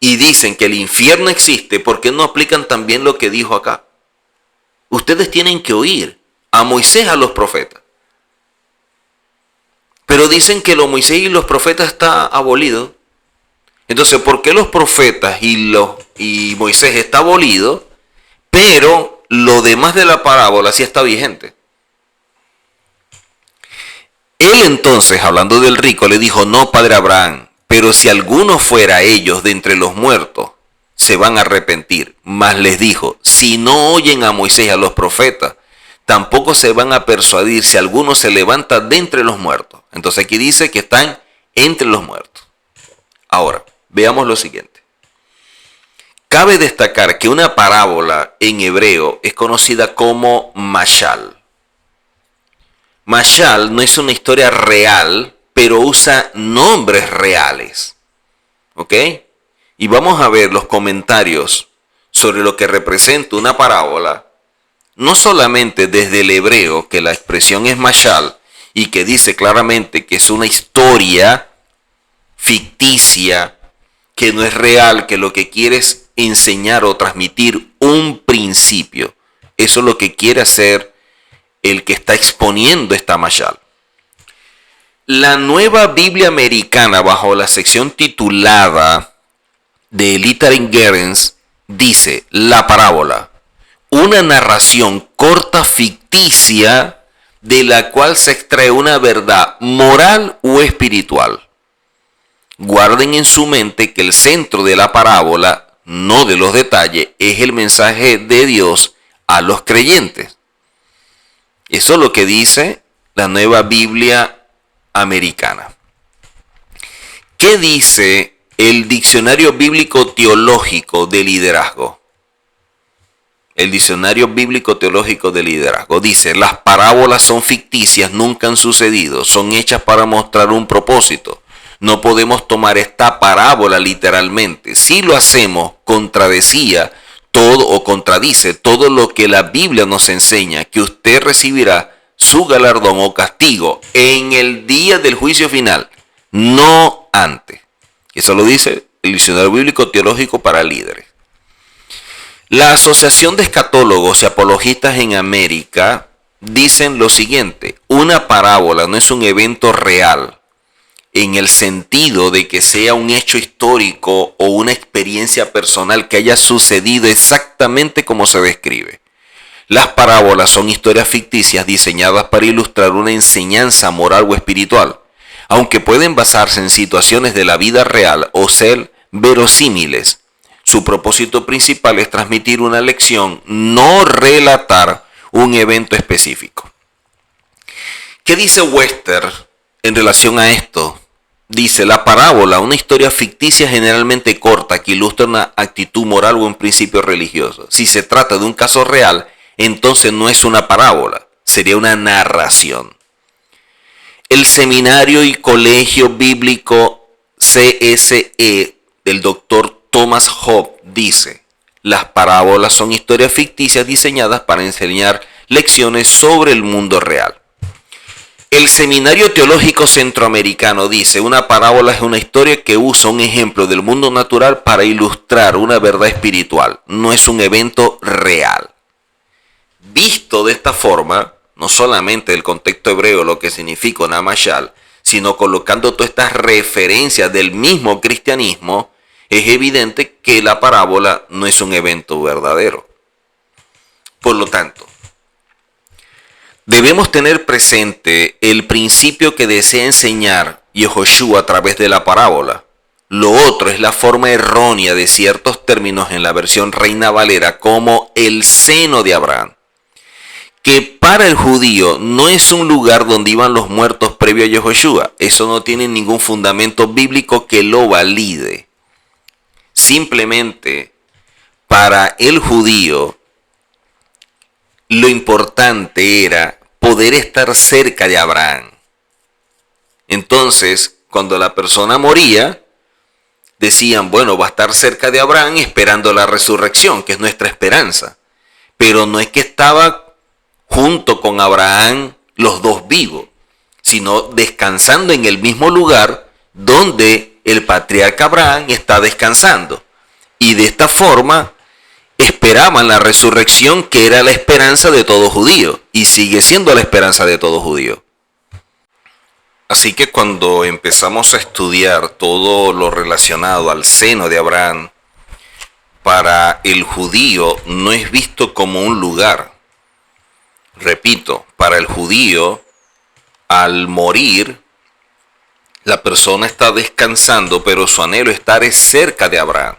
y dicen que el infierno existe, por qué no aplican también lo que dijo acá? Ustedes tienen que oír a Moisés, a los profetas. Pero dicen que lo Moisés y los profetas está abolido. Entonces, ¿por qué los profetas y Moisés está abolido, pero lo demás de la parábola sí está vigente? Él entonces, hablando del rico, le dijo: no, padre Abraham, pero si alguno fuera ellos de entre los muertos, se van a arrepentir. Mas les dijo: si no oyen a Moisés y a los profetas, tampoco se van a persuadir si alguno se levanta de entre los muertos. Entonces aquí dice que están entre los muertos. Ahora, veamos lo siguiente. Cabe destacar que una parábola en hebreo es conocida como mashal. Mashal no es una historia real, pero usa nombres reales. ¿Ok? y vamos a ver los comentarios sobre lo que representa una parábola, no solamente desde el hebreo, que la expresión es mashal, y que dice claramente que es una historia ficticia, que no es real, que lo que quiere es enseñar o transmitir un principio. Eso es lo que quiere hacer el que está exponiendo esta mashal. La Nueva Biblia Americana, bajo la sección titulada de Elitaring Gerens, dice: la parábola, una narración corta ficticia de la cual se extrae una verdad moral o espiritual. Guarden en su mente que el centro de la parábola, no de los detalles, es el mensaje de Dios a los creyentes. Eso es lo que dice la Nueva Biblia Americana. ¿Qué dice el Diccionario Bíblico Teológico de Liderazgo? El Diccionario Bíblico Teológico de Liderazgo dice: las parábolas son ficticias, nunca han sucedido, son hechas para mostrar un propósito. No podemos tomar esta parábola literalmente. Si lo hacemos, contradice todo lo que la Biblia nos enseña, que usted recibirá su galardón o castigo en el día del juicio final, no antes. Eso lo dice el Diccionario Bíblico Teológico para Líderes. La Asociación de Escatólogos y Apologistas en América dicen lo siguiente: una parábola no es un evento real en el sentido de que sea un hecho histórico o una experiencia personal que haya sucedido exactamente como se describe. Las parábolas son historias ficticias diseñadas para ilustrar una enseñanza moral o espiritual, aunque pueden basarse en situaciones de la vida real o ser verosímiles. Su propósito principal es transmitir una lección, no relatar un evento específico. ¿Qué dice Webster en relación a esto? Dice: la parábola, una historia ficticia generalmente corta que ilustra una actitud moral o un principio religioso. Si se trata de un caso real, entonces no es una parábola, sería una narración. El Seminario y Colegio Bíblico CSE del Dr. Thomas Hobbes dice: las parábolas son historias ficticias diseñadas para enseñar lecciones sobre el mundo real. El Seminario Teológico Centroamericano dice: una parábola es una historia que usa un ejemplo del mundo natural para ilustrar una verdad espiritual, no es un evento real. Visto de esta forma, no solamente el contexto hebreo, lo que significa una mashal, sino colocando todas estas referencias del mismo cristianismo, es evidente que la parábola no es un evento verdadero. Por lo tanto, debemos tener presente el principio que desea enseñar Yehoshua a través de la parábola. Lo otro es la forma errónea de ciertos términos en la versión Reina Valera, como el seno de Abraham, que para el judío no es un lugar donde iban los muertos previo a Yehoshua. Eso no tiene ningún fundamento bíblico que lo valide. Simplemente, para el judío, lo importante era poder estar cerca de Abraham. Entonces, cuando la persona moría, decían: bueno, va a estar cerca de Abraham esperando la resurrección, que es nuestra esperanza. Pero no es que estaba junto con Abraham los dos vivos, sino descansando en el mismo lugar donde el patriarca Abraham está descansando. Y de esta forma esperaban la resurrección, que era la esperanza de todo judío, y sigue siendo la esperanza de todo judío. Así que cuando empezamos a estudiar todo lo relacionado al seno de Abraham, para el judío no es visto como un lugar. Repito, para el judío, al morir, la persona está descansando, pero su anhelo es estar cerca de Abraham.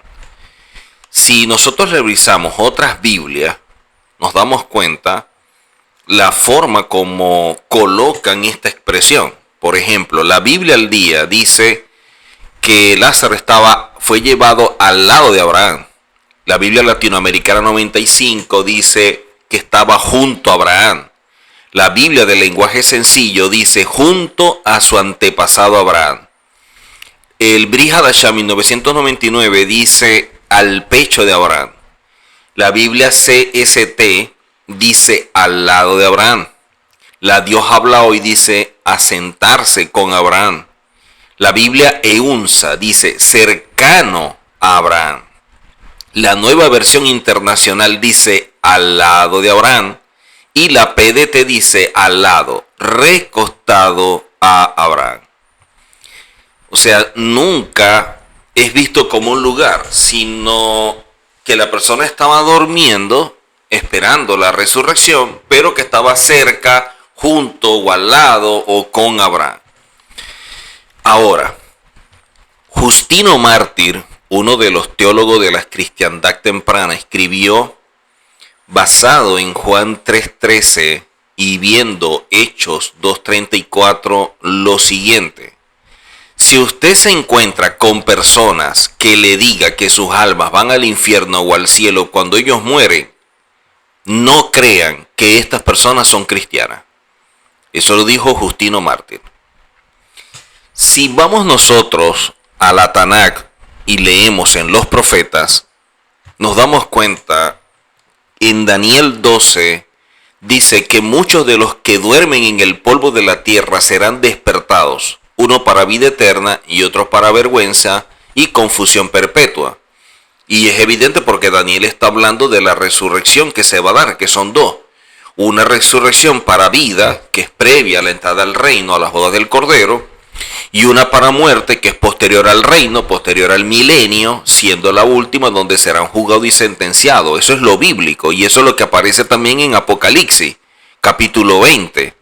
Si nosotros revisamos otras Biblias, nos damos cuenta la forma como colocan esta expresión. Por ejemplo, la Biblia al día dice que Lázaro fue llevado al lado de Abraham. La Biblia Latinoamericana 95 dice que estaba junto a Abraham. La Biblia del lenguaje sencillo dice junto a su antepasado Abraham. El Brit Hadashah 1999 dice al pecho de Abraham. La Biblia CST dice al lado de Abraham. La Dios habla hoy dice a sentarse con Abraham. La Biblia EUNSA dice cercano a Abraham. La Nueva Versión Internacional dice al lado de Abraham. Y la PDT dice al lado, recostado a Abraham. O sea, nunca es visto como un lugar, sino que la persona estaba durmiendo, esperando la resurrección, pero que estaba cerca, junto o al lado o con Abraham. Ahora, Justino Mártir, uno de los teólogos de la cristiandad temprana, escribió, basado en Juan 3:13 y viendo Hechos 2:34, lo siguiente. Si usted se encuentra con personas que le diga que sus almas van al infierno o al cielo cuando ellos mueren, no crean que estas personas son cristianas. Eso lo dijo Justino Mártir. Si vamos nosotros a la Tanakh y leemos en los profetas, nos damos cuenta, en Daniel 12 dice que muchos de los que duermen en el polvo de la tierra serán despertados, uno para vida eterna y otro para vergüenza y confusión perpetua. Y es evidente porque Daniel está hablando de la resurrección que se va a dar, que son dos. Una resurrección para vida, que es previa a la entrada al reino, a las bodas del Cordero, y una para muerte, que es posterior al reino, posterior al milenio, siendo la última donde serán juzgados y sentenciados. Eso es lo bíblico y eso es lo que aparece también en Apocalipsis, capítulo 20.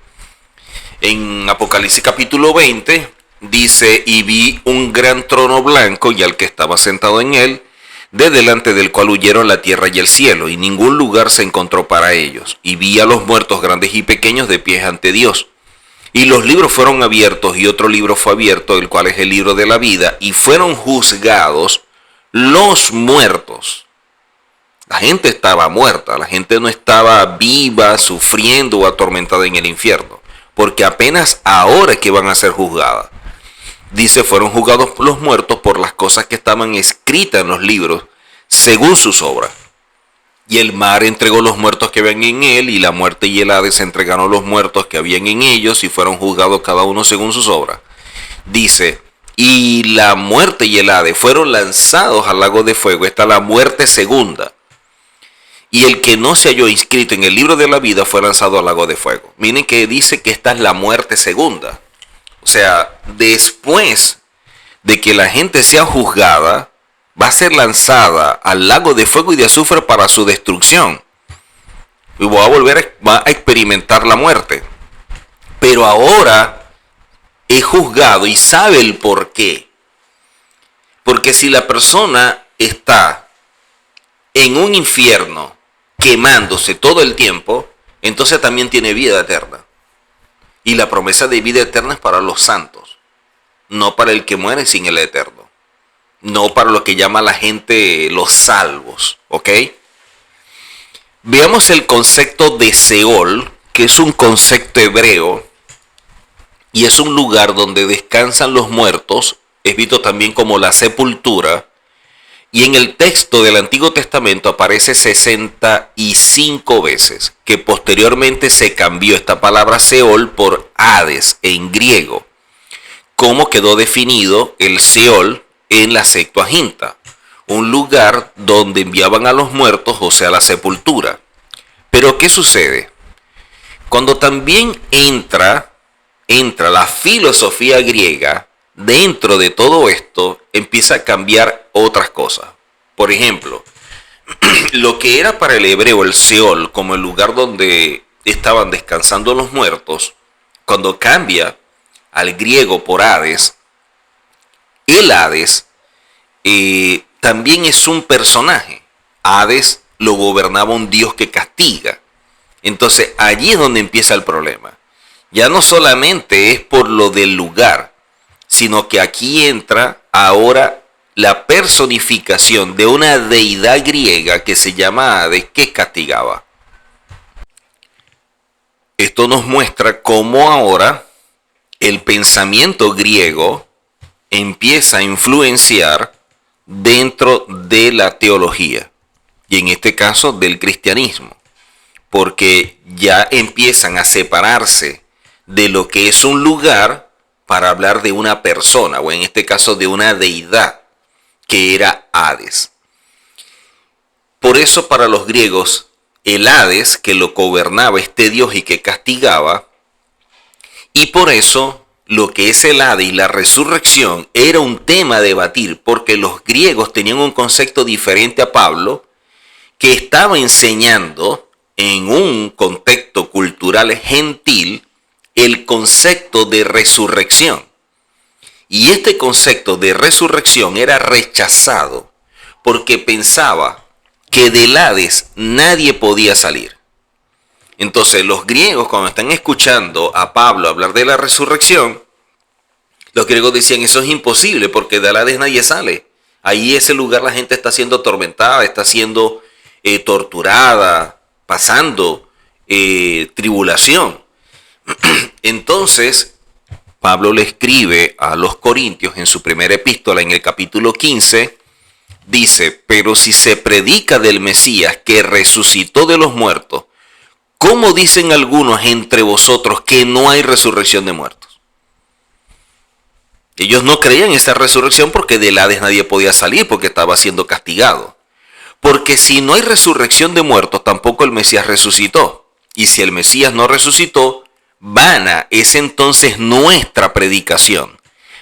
En Apocalipsis capítulo 20 dice, y vi un gran trono blanco y al que estaba sentado en él, de delante del cual huyeron la tierra y el cielo, y ningún lugar se encontró para ellos. Y vi a los muertos grandes y pequeños de pies ante Dios. Y los libros fueron abiertos, y otro libro fue abierto, el cual es el libro de la vida, y fueron juzgados los muertos. La gente estaba muerta, la gente no estaba viva, sufriendo o atormentada en el infierno, porque apenas ahora es que van a ser juzgadas. Dice, fueron juzgados los muertos por las cosas que estaban escritas en los libros, según sus obras. Y el mar entregó los muertos que habían en él, y la muerte y el Hades entregaron los muertos que habían en ellos, y fueron juzgados cada uno según sus obras. Dice, y la muerte y el Hades fueron lanzados al lago de fuego. Esta es la muerte segunda. Y el que no se halló inscrito en el libro de la vida fue lanzado al lago de fuego. Miren que dice que esta es la muerte segunda. O sea, después de que la gente sea juzgada, va a ser lanzada al lago de fuego y de azufre para su destrucción. Y va a experimentar la muerte. Pero ahora es juzgado y sabe el por qué. Porque si la persona está en un infierno quemándose todo el tiempo, entonces también tiene vida eterna. Y la promesa de vida eterna es para los santos, no para el que muere sin el eterno, no para lo que llama la gente los salvos, ¿ok? Veamos el concepto de Seol, que es un concepto hebreo y es un lugar donde descansan los muertos, es visto también como la sepultura, y en el texto del Antiguo Testamento aparece 65 veces, que posteriormente se cambió esta palabra Seol por Hades en griego. ¿Cómo quedó definido el Seol en la Septuaginta? Un lugar donde enviaban a los muertos, o sea, la sepultura. Pero ¿qué sucede? Cuando también entra la filosofía griega, dentro de todo esto empieza a cambiar otras cosas. Por ejemplo, lo que era para el hebreo el Seol, como el lugar donde estaban descansando los muertos, cuando cambia al griego por Hades, el Hades también es un personaje. Hades lo gobernaba un dios que castiga. Entonces allí es donde empieza el problema. Ya no solamente es por lo del lugar, sino que aquí entra ahora la personificación de una deidad griega que se llama Hades, que castigaba. Esto nos muestra cómo ahora el pensamiento griego empieza a influenciar dentro de la teología, y en este caso del cristianismo, porque ya empiezan a separarse de lo que es un lugar para hablar de una persona, o en este caso de una deidad, que era Hades. Por eso para los griegos, el Hades, que lo gobernaba este dios y que castigaba, y por eso lo que es el Hades y la resurrección era un tema a debatir, porque los griegos tenían un concepto diferente a Pablo, que estaba enseñando en un contexto cultural gentil el concepto de resurrección. Y este concepto de resurrección era rechazado porque pensaba que del Hades nadie podía salir. Entonces los griegos, cuando están escuchando a Pablo hablar de la resurrección, los griegos decían, eso es imposible porque del Hades nadie sale. Ahí ese lugar la gente está siendo atormentada, está siendo torturada, pasando tribulación. Entonces Pablo le escribe a los Corintios en su primera epístola, en el capítulo 15, dice, pero si se predica del Mesías que resucitó de los muertos, ¿cómo dicen algunos entre vosotros que no hay resurrección de muertos? Ellos no creían esa resurrección porque del Hades nadie podía salir porque estaba siendo castigado. Porque si no hay resurrección de muertos, tampoco el Mesías resucitó. Y si el Mesías no resucitó, vana es entonces nuestra predicación.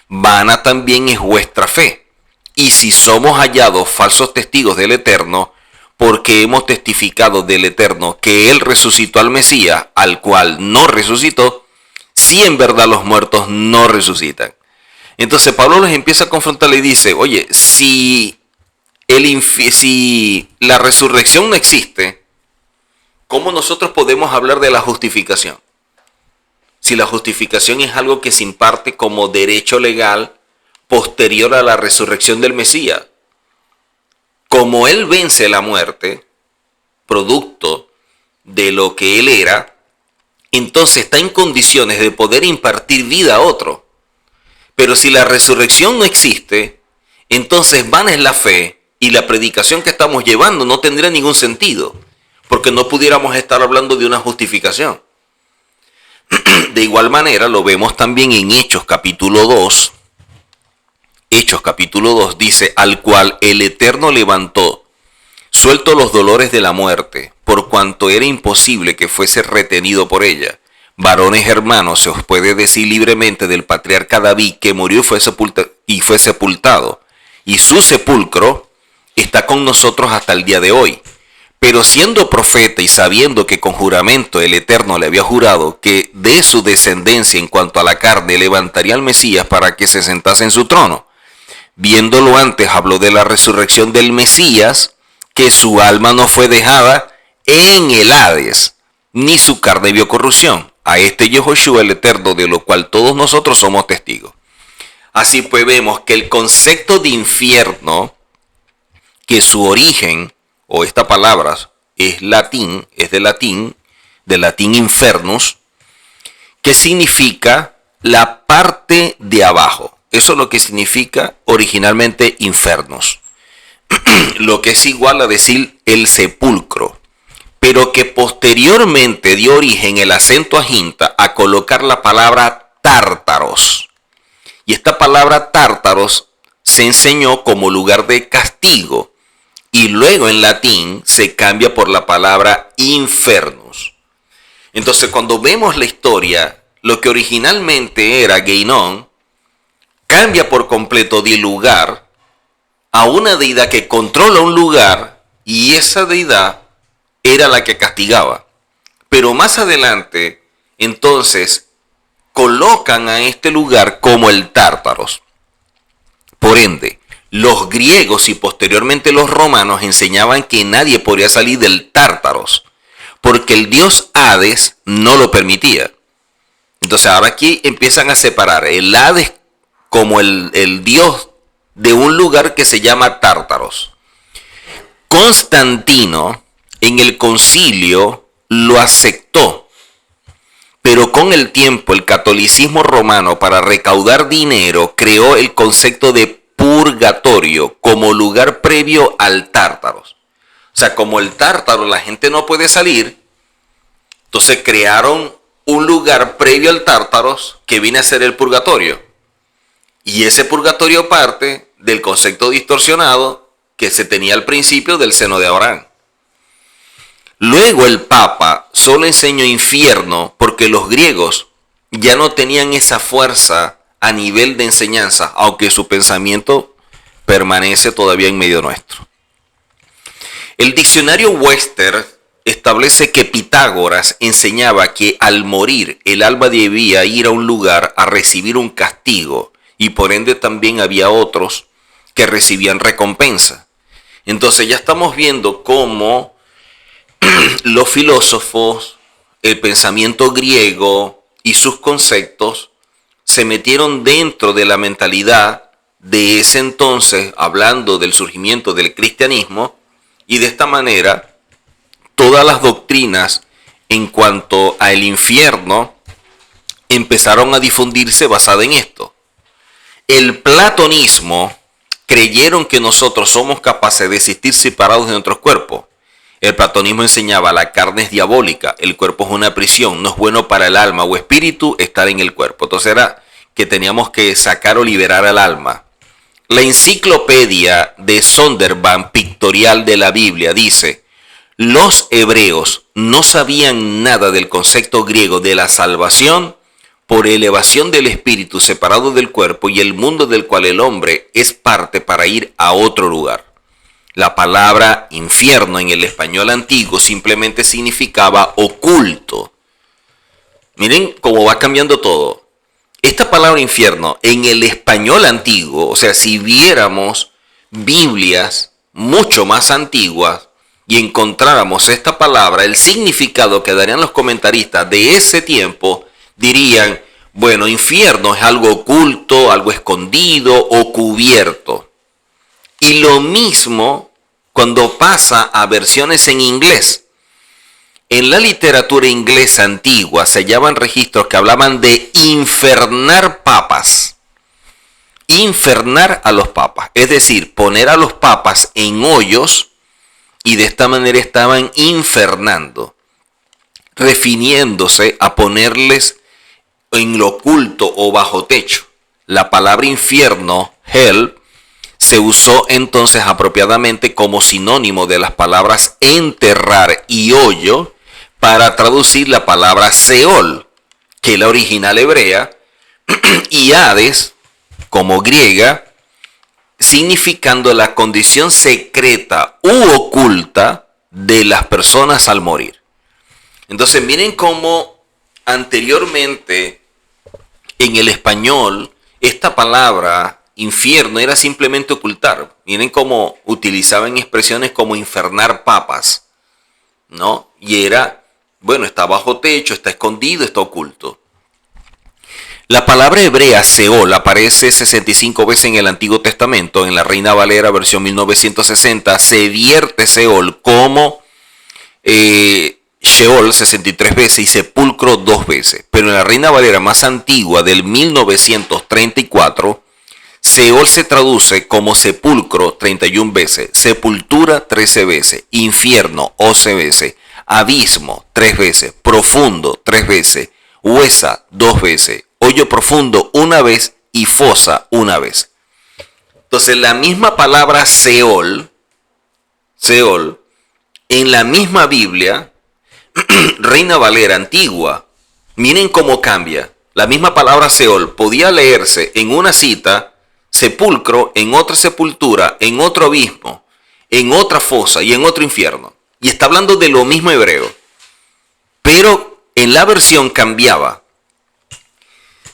Vana también es vuestra fe. Y si somos hallados falsos testigos del Eterno, porque hemos testificado del Eterno que Él resucitó al Mesías, al cual no resucitó, si en verdad los muertos no resucitan. Entonces Pablo les empieza a confrontar y dice, oye, si la resurrección no existe, ¿cómo nosotros podemos hablar de la justificación? Si la justificación es algo que se imparte como derecho legal posterior a la resurrección del Mesías. Como Él vence la muerte, producto de lo que Él era, entonces está en condiciones de poder impartir vida a otro. Pero si la resurrección no existe, entonces vana es la fe y la predicación que estamos llevando no tendría ningún sentido, porque no pudiéramos estar hablando de una justificación. De igual manera lo vemos también en Hechos capítulo 2. Hechos capítulo 2 dice, al cual el Eterno levantó, suelto los dolores de la muerte, por cuanto era imposible que fuese retenido por ella. Varones hermanos, se os puede decir libremente del patriarca David, que murió y fue sepultado, y su sepulcro está con nosotros hasta el día de hoy. Pero siendo profeta y sabiendo que con juramento el Eterno le había jurado que de su descendencia en cuanto a la carne levantaría al Mesías para que se sentase en su trono, viéndolo antes habló de la resurrección del Mesías, que su alma no fue dejada en el Hades, ni su carne vio corrupción. A este Yehoshua el Eterno, de lo cual todos nosotros somos testigos. Así pues vemos que el concepto de infierno, que su origen, o esta palabra es latín, es de latín infernus, que significa la parte de abajo. Eso es lo que significa originalmente infernus. Lo que es igual a decir el sepulcro, pero que posteriormente dio origen el acento aginta a colocar la palabra tártaros. Y esta palabra tártaros se enseñó como lugar de castigo y luego en latín se cambia por la palabra infernus. Entonces cuando vemos la historia, lo que originalmente era Geinón cambia por completo de lugar a una deidad que controla un lugar, y esa deidad era la que castigaba. Pero más adelante, entonces, colocan a este lugar como el Tártaros. Por ende, los griegos y posteriormente los romanos enseñaban que nadie podía salir del Tártaros, porque el dios Hades no lo permitía. Entonces ahora aquí empiezan a separar el Hades como el dios de un lugar que se llama Tártaros. Constantino en el concilio lo aceptó, Pero con el tiempo el catolicismo romano, para recaudar dinero, creó el concepto de purgatorio como lugar previo al Tártaro. O sea, como el Tártaro la gente no puede salir, entonces crearon un lugar previo al Tártaro que viene a ser el purgatorio. Y ese purgatorio parte del concepto distorsionado que se tenía al principio del seno de Abraham. Luego el Papa solo enseñó infierno porque los griegos ya no tenían esa fuerza a nivel de enseñanza, aunque su pensamiento permanece todavía en medio nuestro. El diccionario Webster establece que Pitágoras enseñaba que al morir el alma debía ir a un lugar a recibir un castigo y por ende también había otros que recibían recompensa. Entonces ya estamos viendo cómo los filósofos, el pensamiento griego y sus conceptos se metieron dentro de la mentalidad de ese entonces, hablando del surgimiento del cristianismo, y de esta manera todas las doctrinas en cuanto al infierno empezaron a difundirse basada en esto. El platonismo creyeron que nosotros somos capaces de existir separados de nuestros cuerpos. El platonismo enseñaba la carne es diabólica, el cuerpo es una prisión, no es bueno para el alma o espíritu estar en el cuerpo. Entonces era que teníamos que sacar o liberar al alma. La enciclopedia de Zondervan Pictorial de la Biblia dice: los hebreos no sabían nada del concepto griego de la salvación por elevación del espíritu separado del cuerpo y el mundo del cual el hombre es parte para ir a otro lugar. La palabra infierno en el español antiguo simplemente significaba oculto. Miren cómo va cambiando todo. Esta palabra infierno en el español antiguo, o sea, si viéramos Biblias mucho más antiguas y encontráramos esta palabra, el significado que darían los comentaristas de ese tiempo dirían, bueno, infierno es algo oculto, algo escondido o cubierto. Y lo mismo cuando pasa a versiones en inglés. En la literatura inglesa antigua se hallaban registros que hablaban de infernar papas. Infernar a los papas, es decir, poner a los papas en hoyos y de esta manera estaban infernando, refiriéndose a ponerles en lo oculto o bajo techo. La palabra infierno, hell, se usó entonces apropiadamente como sinónimo de las palabras enterrar y hoyo para traducir la palabra Seol, que es la original hebrea, y Hades, como griega, significando la condición secreta u oculta de las personas al morir. Entonces miren cómo anteriormente en el español esta palabra infierno era simplemente ocultar. Miren cómo utilizaban expresiones como infernar papas, ¿no? Y era, bueno, está bajo techo, está escondido, está oculto. La palabra hebrea Seol aparece 65 veces en el Antiguo Testamento. En la Reina Valera versión 1960 se vierte Seol como Sheol 63 veces y sepulcro 2 veces. Pero en la Reina Valera más antigua del 1934, Seol se traduce como sepulcro 31 veces, sepultura 13 veces, infierno 11 veces, abismo 3 veces, profundo 3 veces, huesa 2 veces, hoyo profundo 1 vez y fosa 1 vez. Entonces la misma palabra Seol, en la misma Biblia, Reina Valera antigua, miren cómo cambia. La misma palabra Seol podía leerse en una cita sepulcro, en otra sepultura, en otro abismo, en otra fosa y en otro infierno. Y está hablando de lo mismo hebreo. Pero en la versión cambiaba.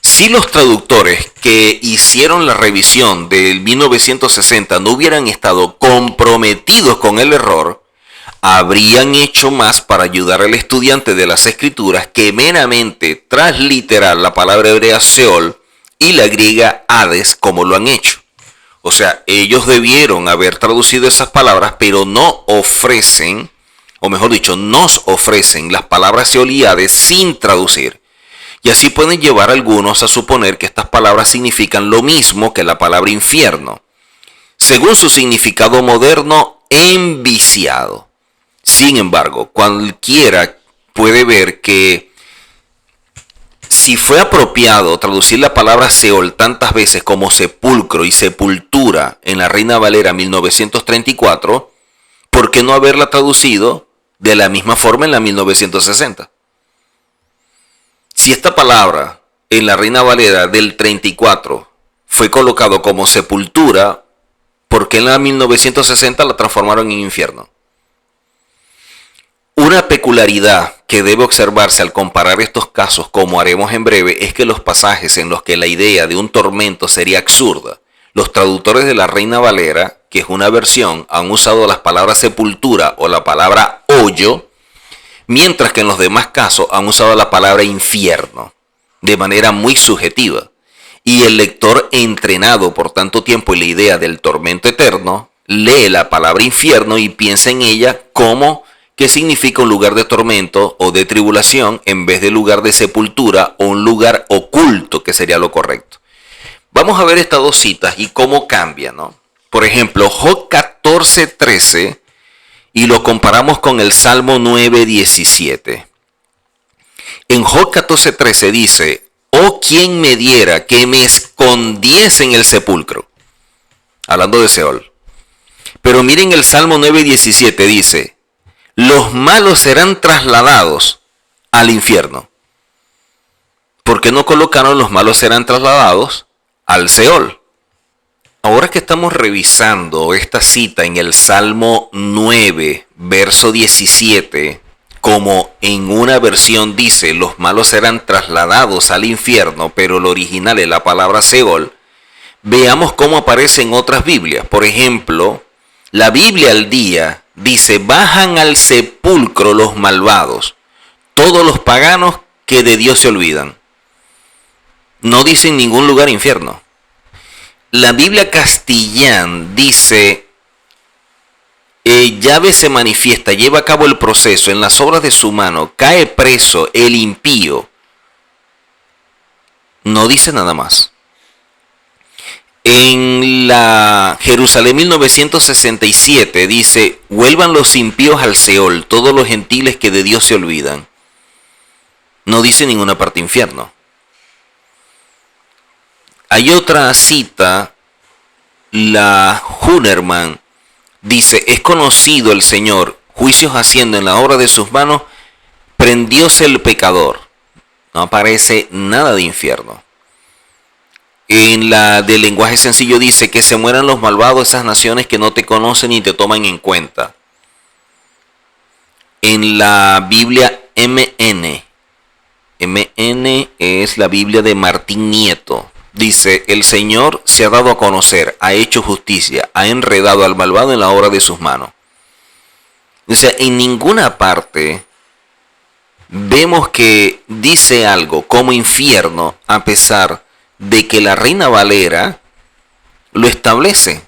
Si los traductores que hicieron la revisión del 1960 no hubieran estado comprometidos con el error, habrían hecho más para ayudar al estudiante de las escrituras que meramente transliterar la palabra hebrea Seol y la griega Hades como lo han hecho. O sea, ellos debieron haber traducido esas palabras, pero no ofrecen, o mejor dicho, nos ofrecen las palabras Seol y Hades sin traducir. Y así pueden llevar algunos a suponer que estas palabras significan lo mismo que la palabra infierno, según su significado moderno enviciado. Sin embargo, cualquiera puede ver que si fue apropiado traducir la palabra Seol tantas veces como sepulcro y sepultura en la Reina Valera 1934, ¿por qué no haberla traducido de la misma forma en la 1960? Si esta palabra en la Reina Valera del 34 fue colocado como sepultura, ¿por qué en la 1960 la transformaron en infierno? Una peculiaridad que debe observarse al comparar estos casos, como haremos en breve, es que los pasajes en los que la idea de un tormento sería absurda, los traductores de la Reina Valera, que es una versión, han usado las palabras sepultura o la palabra hoyo, mientras que en los demás casos han usado la palabra infierno, de manera muy subjetiva. Y el lector entrenado por tanto tiempo en la idea del tormento eterno, lee la palabra infierno y piensa en ella como que significa un lugar de tormento o de tribulación en vez de lugar de sepultura o un lugar oculto, que sería lo correcto. Vamos a ver estas dos citas y cómo cambia, ¿no? Por ejemplo, Job 14:13 y lo comparamos con el Salmo 9:17. En Job 14:13 dice: oh, quien me diera que me escondiese en el sepulcro. Hablando de Seol. Pero miren el Salmo 9:17 dice: los malos serán trasladados al infierno. ¿Por qué no colocaron los malos serán trasladados al Seol? Ahora que estamos revisando esta cita en el Salmo 9, verso 17, como en una versión dice, los malos serán trasladados al infierno, pero el original es la palabra Seol, veamos cómo aparece en otras Biblias. Por ejemplo, la Biblia al día dice: bajan al sepulcro los malvados, todos los paganos que de Dios se olvidan. No dice en ningún lugar infierno. La Biblia Castellán dice: Yahvé se manifiesta, lleva a cabo el proceso, en las obras de su mano, cae preso el impío. No dice nada más. En la Jerusalén 1967 dice: vuelvan los impíos al Seol, todos los gentiles que de Dios se olvidan. No dice ninguna parte infierno. Hay otra cita, la Hunerman dice: es conocido el Señor, juicios haciendo en la obra de sus manos, prendióse el pecador. No aparece nada de infierno. En la del lenguaje sencillo dice: que se mueran los malvados, esas naciones que no te conocen ni te toman en cuenta. En la Biblia MN es la Biblia de Martín Nieto, dice: el Señor se ha dado a conocer, ha hecho justicia, ha enredado al malvado en la obra de sus manos. O sea, en ninguna parte vemos que dice algo como infierno, a pesar de que la Reina Valera lo establece.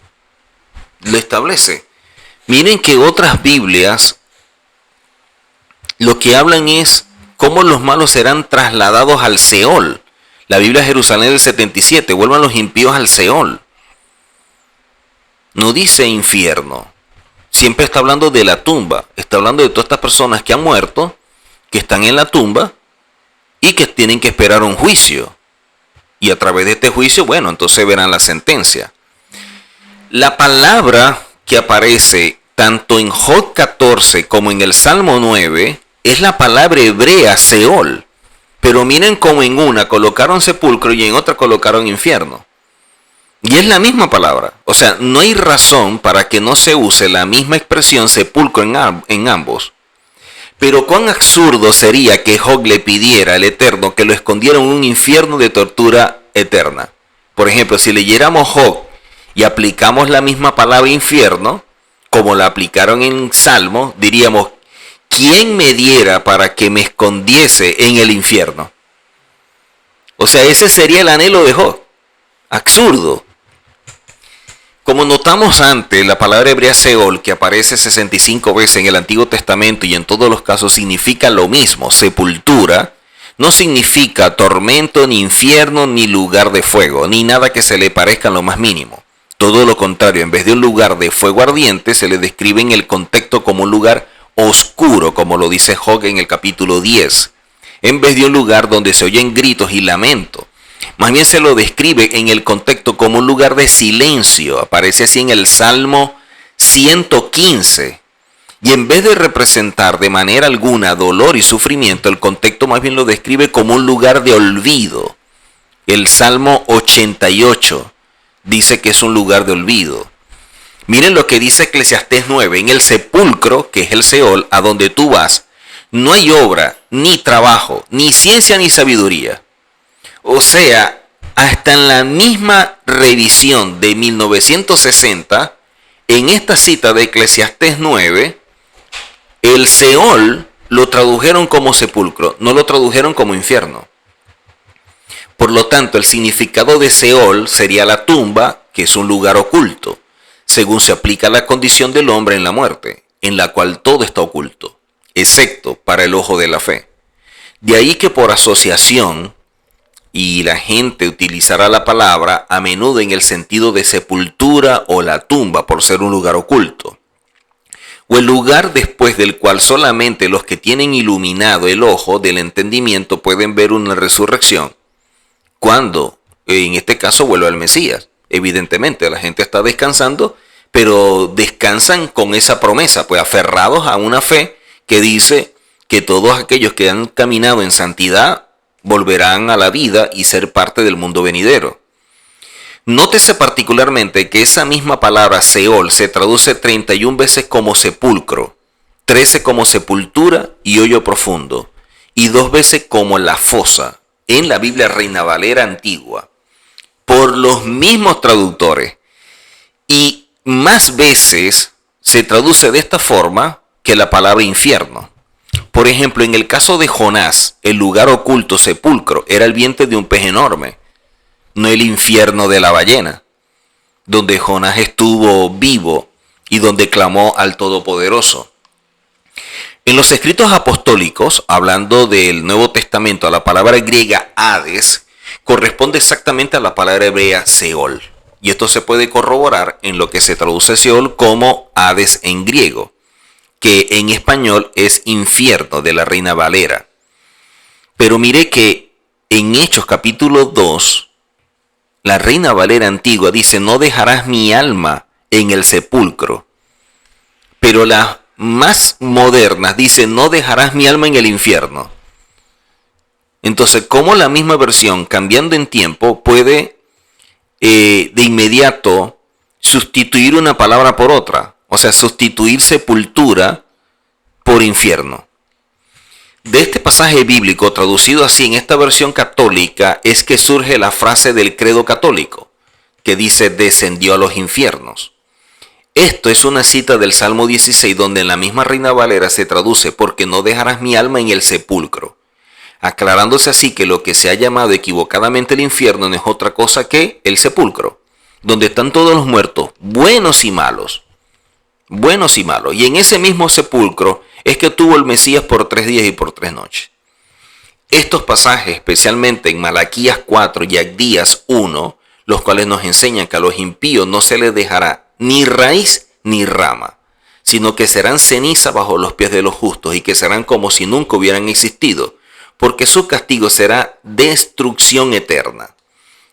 Miren que otras Biblias lo que hablan es cómo los malos serán trasladados al Seol. La Biblia Jerusalén del 77, vuelvan los impíos al Seol. No dice infierno. Siempre está hablando de la tumba. Está hablando de todas estas personas que han muerto, que están en la tumba y que tienen que esperar un juicio. Y a través de este juicio, bueno, entonces verán la sentencia. La palabra que aparece tanto en Job 14 como en el Salmo 9 es la palabra hebrea Seol. Pero miren cómo en una colocaron sepulcro y en otra colocaron infierno. Y es la misma palabra. O sea, no hay razón para que no se use la misma expresión sepulcro en ambos. Pero cuán absurdo sería que Job le pidiera al Eterno que lo escondiera en un infierno de tortura eterna. Por ejemplo, si leyéramos Job y aplicamos la misma palabra infierno, como la aplicaron en Salmo, diríamos: ¿quién me diera para que me escondiese en el infierno? O sea, ese sería el anhelo de Job. Absurdo. Como notamos antes, la palabra hebrea Seol, que aparece 65 veces en el Antiguo Testamento y en todos los casos significa lo mismo, sepultura, No significa tormento, ni infierno, ni lugar de fuego, ni nada que se le parezca en lo más mínimo. Todo lo contrario, en vez de un lugar de fuego ardiente, se le describe en el contexto como un lugar oscuro, como lo dice Job en el capítulo 10, en vez de un lugar donde se oyen gritos y lamentos. Más bien se lo describe en el contexto como un lugar de silencio. Aparece así en el Salmo 115. Y en vez de representar de manera alguna dolor y sufrimiento, el contexto más bien lo describe como un lugar de olvido. El Salmo 88 dice que es un lugar de olvido. Miren lo que dice Eclesiastés 9. En el sepulcro, que es el Seol, a donde tú vas, no hay obra, ni trabajo, ni ciencia, ni sabiduría. O sea, hasta en la misma revisión de 1960, en esta cita de Eclesiastés 9, el Seol lo tradujeron como sepulcro, no lo tradujeron como infierno. Por lo tanto, el significado de Seol sería la tumba, que es un lugar oculto, según se aplica la condición del hombre en la muerte, en la cual todo está oculto, excepto para el ojo de la fe. De ahí que por asociación, y la gente utilizará la palabra a menudo en el sentido de sepultura o la tumba, por ser un lugar oculto, o el lugar después del cual solamente los que tienen iluminado el ojo del entendimiento pueden ver una resurrección, cuando en este caso vuelve el Mesías. Evidentemente la gente está descansando, pero descansan con esa promesa, pues aferrados a una fe que dice que todos aquellos que han caminado en santidad volverán a la vida y ser parte del mundo venidero. Nótese particularmente que esa misma palabra Seol se traduce 31 veces como sepulcro, 13 como sepultura y hoyo profundo, y 2 veces como la fosa, en la Biblia Reina Valera antigua, por los mismos traductores. Y más veces se traduce de esta forma que la palabra infierno. Por ejemplo, en el caso de Jonás, el lugar oculto, sepulcro, era el vientre de un pez enorme, no el infierno de la ballena, donde Jonás estuvo vivo y donde clamó al Todopoderoso. En los escritos apostólicos, hablando del Nuevo Testamento, a la palabra griega Hades corresponde exactamente a la palabra hebrea Seol. Y esto se puede corroborar en lo que se traduce Seol como Hades en griego, que en español es infierno de la Reina Valera. Pero mire que en Hechos capítulo 2, la Reina Valera antigua dice: no dejarás mi alma en el sepulcro. Pero las más modernas dicen: no dejarás mi alma en el infierno. Entonces, ¿cómo la misma versión, cambiando en tiempo, puede de inmediato sustituir una palabra por otra? O sea, sustituir sepultura por infierno. De este pasaje bíblico, traducido así en esta versión católica, es que surge la frase del credo católico, que dice: descendió a los infiernos. Esto es una cita del Salmo 16, donde en la misma Reina Valera se traduce: porque no dejarás mi alma en el sepulcro, aclarándose así que lo que se ha llamado equivocadamente el infierno no es otra cosa que el sepulcro, donde están todos los muertos, buenos y malos. Buenos y malos. Y en ese mismo sepulcro es que tuvo el Mesías por 3 días y por 3 noches. Estos pasajes, especialmente en Malaquías 4 y Agdías 1, los cuales nos enseñan que a los impíos no se les dejará ni raíz ni rama, sino que serán ceniza bajo los pies de los justos y que serán como si nunca hubieran existido, porque su castigo será destrucción eterna.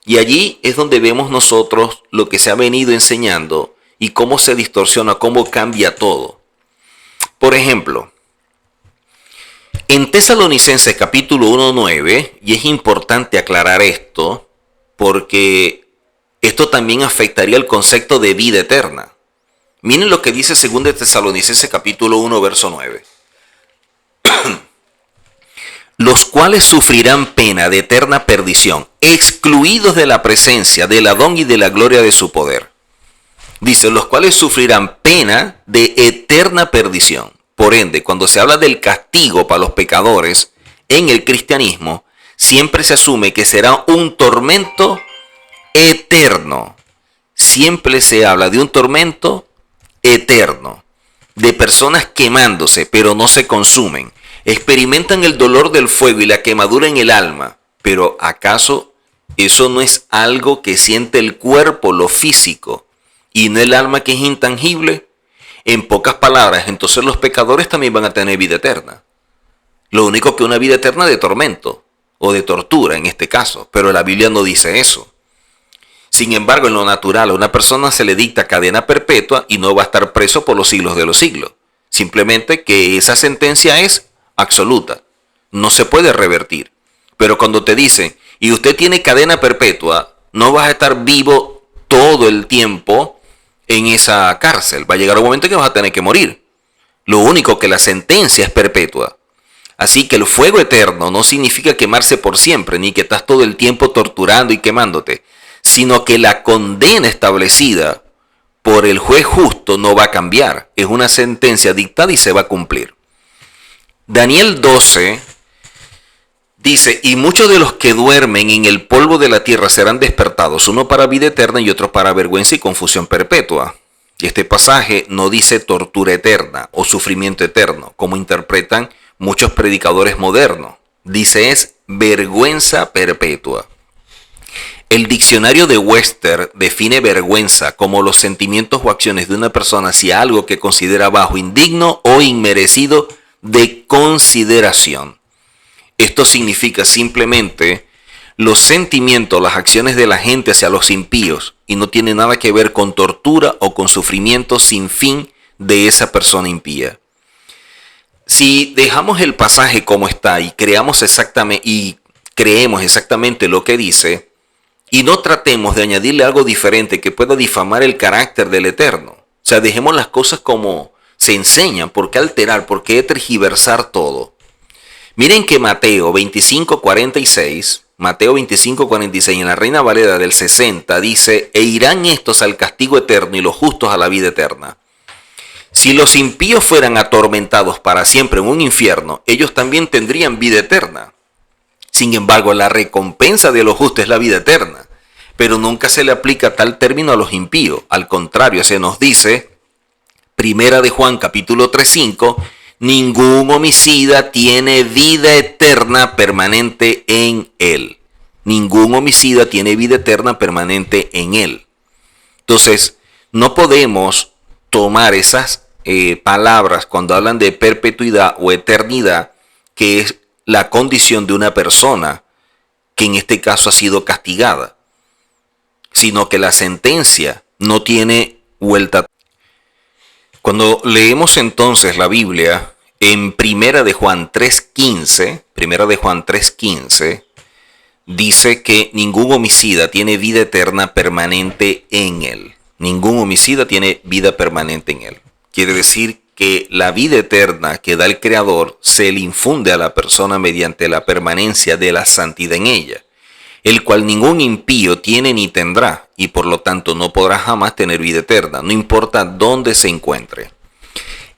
Y allí es donde vemos nosotros lo que se ha venido enseñando y cómo se distorsiona, cómo cambia todo. Por ejemplo, en Tesalonicenses capítulo 1:9, y es importante aclarar esto, porque esto también afectaría el concepto de vida eterna. Miren lo que dice 2 Tesalonicenses capítulo 1, verso 9. Los cuales sufrirán pena de eterna perdición, excluidos de la presencia del Adón y de la gloria de su poder. Dice: los cuales sufrirán pena de eterna perdición. Por ende, cuando se habla del castigo para los pecadores en el cristianismo, siempre se asume que será un tormento eterno. Siempre se habla de un tormento eterno, de personas quemándose, pero no se consumen. Experimentan el dolor del fuego y la quemadura en el alma, pero ¿acaso eso no es algo que siente el cuerpo, lo físico, y no el alma, que es intangible? En pocas palabras, entonces los pecadores también van a tener vida eterna. Lo único que una vida eterna de tormento o de tortura en este caso, pero la Biblia no dice eso. Sin embargo, en lo natural a una persona se le dicta cadena perpetua y no va a estar preso por los siglos de los siglos. Simplemente que esa sentencia es absoluta, no se puede revertir. Pero cuando te dicen, y usted tiene cadena perpetua, no vas a estar vivo todo el tiempo en esa cárcel. Va a llegar un momento que vas a tener que morir. Lo único que la sentencia es perpetua. Así que el fuego eterno no significa quemarse por siempre, ni que estás todo el tiempo torturando y quemándote, sino que la condena establecida por el juez justo no va a cambiar. Es una sentencia dictada y se va a cumplir. Daniel 12 dice, y muchos de los que duermen en el polvo de la tierra serán despertados, uno para vida eterna y otro para vergüenza y confusión perpetua. Y este pasaje no dice tortura eterna o sufrimiento eterno, como interpretan muchos predicadores modernos. Dice es vergüenza perpetua. El diccionario de Webster define vergüenza como los sentimientos o acciones de una persona hacia algo que considera bajo, indigno o inmerecido de consideración. Esto significa simplemente los sentimientos, las acciones de la gente hacia los impíos, y no tiene nada que ver con tortura o con sufrimiento sin fin de esa persona impía. Si dejamos el pasaje como está y creemos exactamente lo que dice, y no tratemos de añadirle algo diferente que pueda difamar el carácter del Eterno, o sea, dejemos las cosas como se enseñan, ¿por qué alterar? ¿Por qué tergiversar todo? Miren que Mateo 25:46, en la Reina Valera del 60 dice, e irán estos al castigo eterno y los justos a la vida eterna. Si los impíos fueran atormentados para siempre en un infierno, ellos también tendrían vida eterna. Sin embargo, la recompensa de los justos es la vida eterna, pero nunca se le aplica tal término a los impíos. Al contrario, se nos dice, Primera de Juan capítulo 3:5, ningún homicida tiene vida eterna permanente en él. Ningún homicida tiene vida eterna permanente en él. Entonces, no podemos tomar esas palabras cuando hablan de perpetuidad o eternidad, que es la condición de una persona que en este caso ha sido castigada, sino que la sentencia no tiene vuelta. Cuando leemos entonces la Biblia en Primera de Juan 3:15, dice que ningún homicida tiene vida eterna permanente en él. Ningún homicida tiene vida permanente en él. Quiere decir que la vida eterna que da el Creador se le infunde a la persona mediante la permanencia de la santidad en ella, el cual ningún impío tiene ni tendrá, y por lo tanto no podrá jamás tener vida eterna, no importa dónde se encuentre.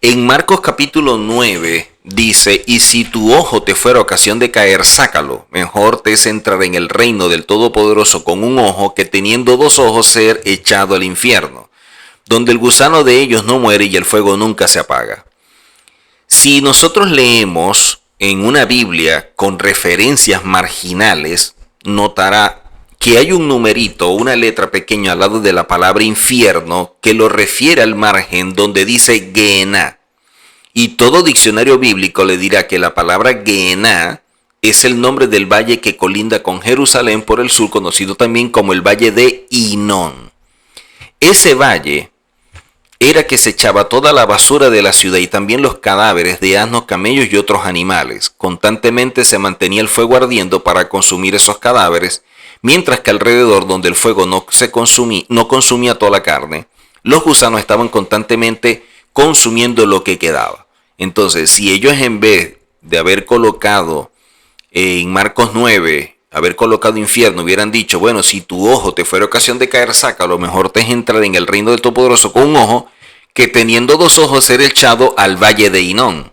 En Marcos capítulo 9 dice, y si tu ojo te fuera ocasión de caer, sácalo. Mejor te es entrar en el reino del Todopoderoso con un ojo que teniendo dos ojos ser echado al infierno, donde el gusano de ellos no muere y el fuego nunca se apaga. Si nosotros leemos en una Biblia con referencias marginales, notará que hay un numerito o una letra pequeña al lado de la palabra infierno que lo refiere al margen donde dice Gehenna. Y todo diccionario bíblico le dirá que la palabra Gehenna es el nombre del valle que colinda con Jerusalén por el sur, conocido también como el valle de Hinón. Ese valle era que se echaba toda la basura de la ciudad y también los cadáveres de asnos, camellos y otros animales. Constantemente se mantenía el fuego ardiendo para consumir esos cadáveres, mientras que alrededor, donde el fuego no consumía toda la carne, los gusanos estaban constantemente consumiendo lo que quedaba. Entonces, si ellos en vez de haber colocado en Marcos 9, haber colocado infierno, hubieran dicho, bueno, si tu ojo te fuera ocasión de caer, saca, a lo mejor te es entrar en el reino del Todopoderoso con un ojo, que teniendo dos ojos ser echado al valle de Hinón.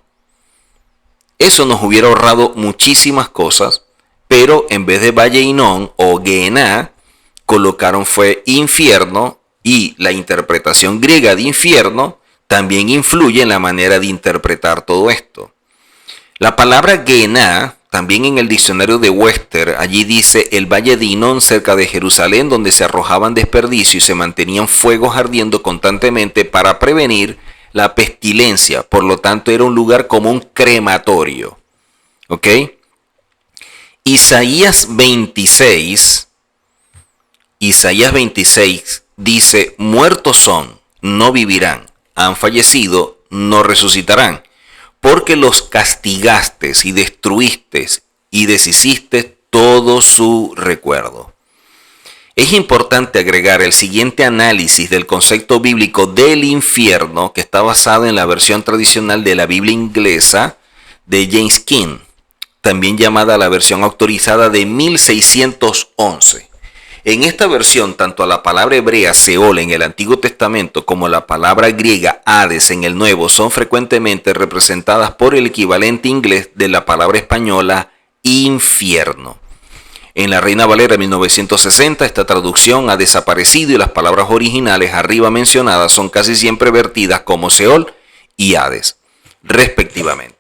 Eso nos hubiera ahorrado muchísimas cosas, pero en vez de valle Hinón o Gehenna, colocaron fue infierno, y la interpretación griega de infierno también influye en la manera de interpretar todo esto. La palabra Gená, también en el diccionario de Webster, allí dice el valle de Hinón cerca de Jerusalén, donde se arrojaban desperdicio y se mantenían fuegos ardiendo constantemente para prevenir la pestilencia. Por lo tanto, era un lugar como un crematorio. ¿Ok? Isaías 26 dice, muertos son, no vivirán, han fallecido, no resucitarán, porque los castigaste y destruiste y deshiciste todo su recuerdo. Es importante agregar el siguiente análisis del concepto bíblico del infierno, que está basado en la versión tradicional de la Biblia inglesa de James King, también llamada la versión autorizada de 1611. En esta versión, tanto la palabra hebrea Seol en el Antiguo Testamento como la palabra griega Hades en el Nuevo son frecuentemente representadas por el equivalente inglés de la palabra española infierno. En la Reina Valera 1960 esta traducción ha desaparecido y las palabras originales arriba mencionadas son casi siempre vertidas como Seol y Hades, respectivamente.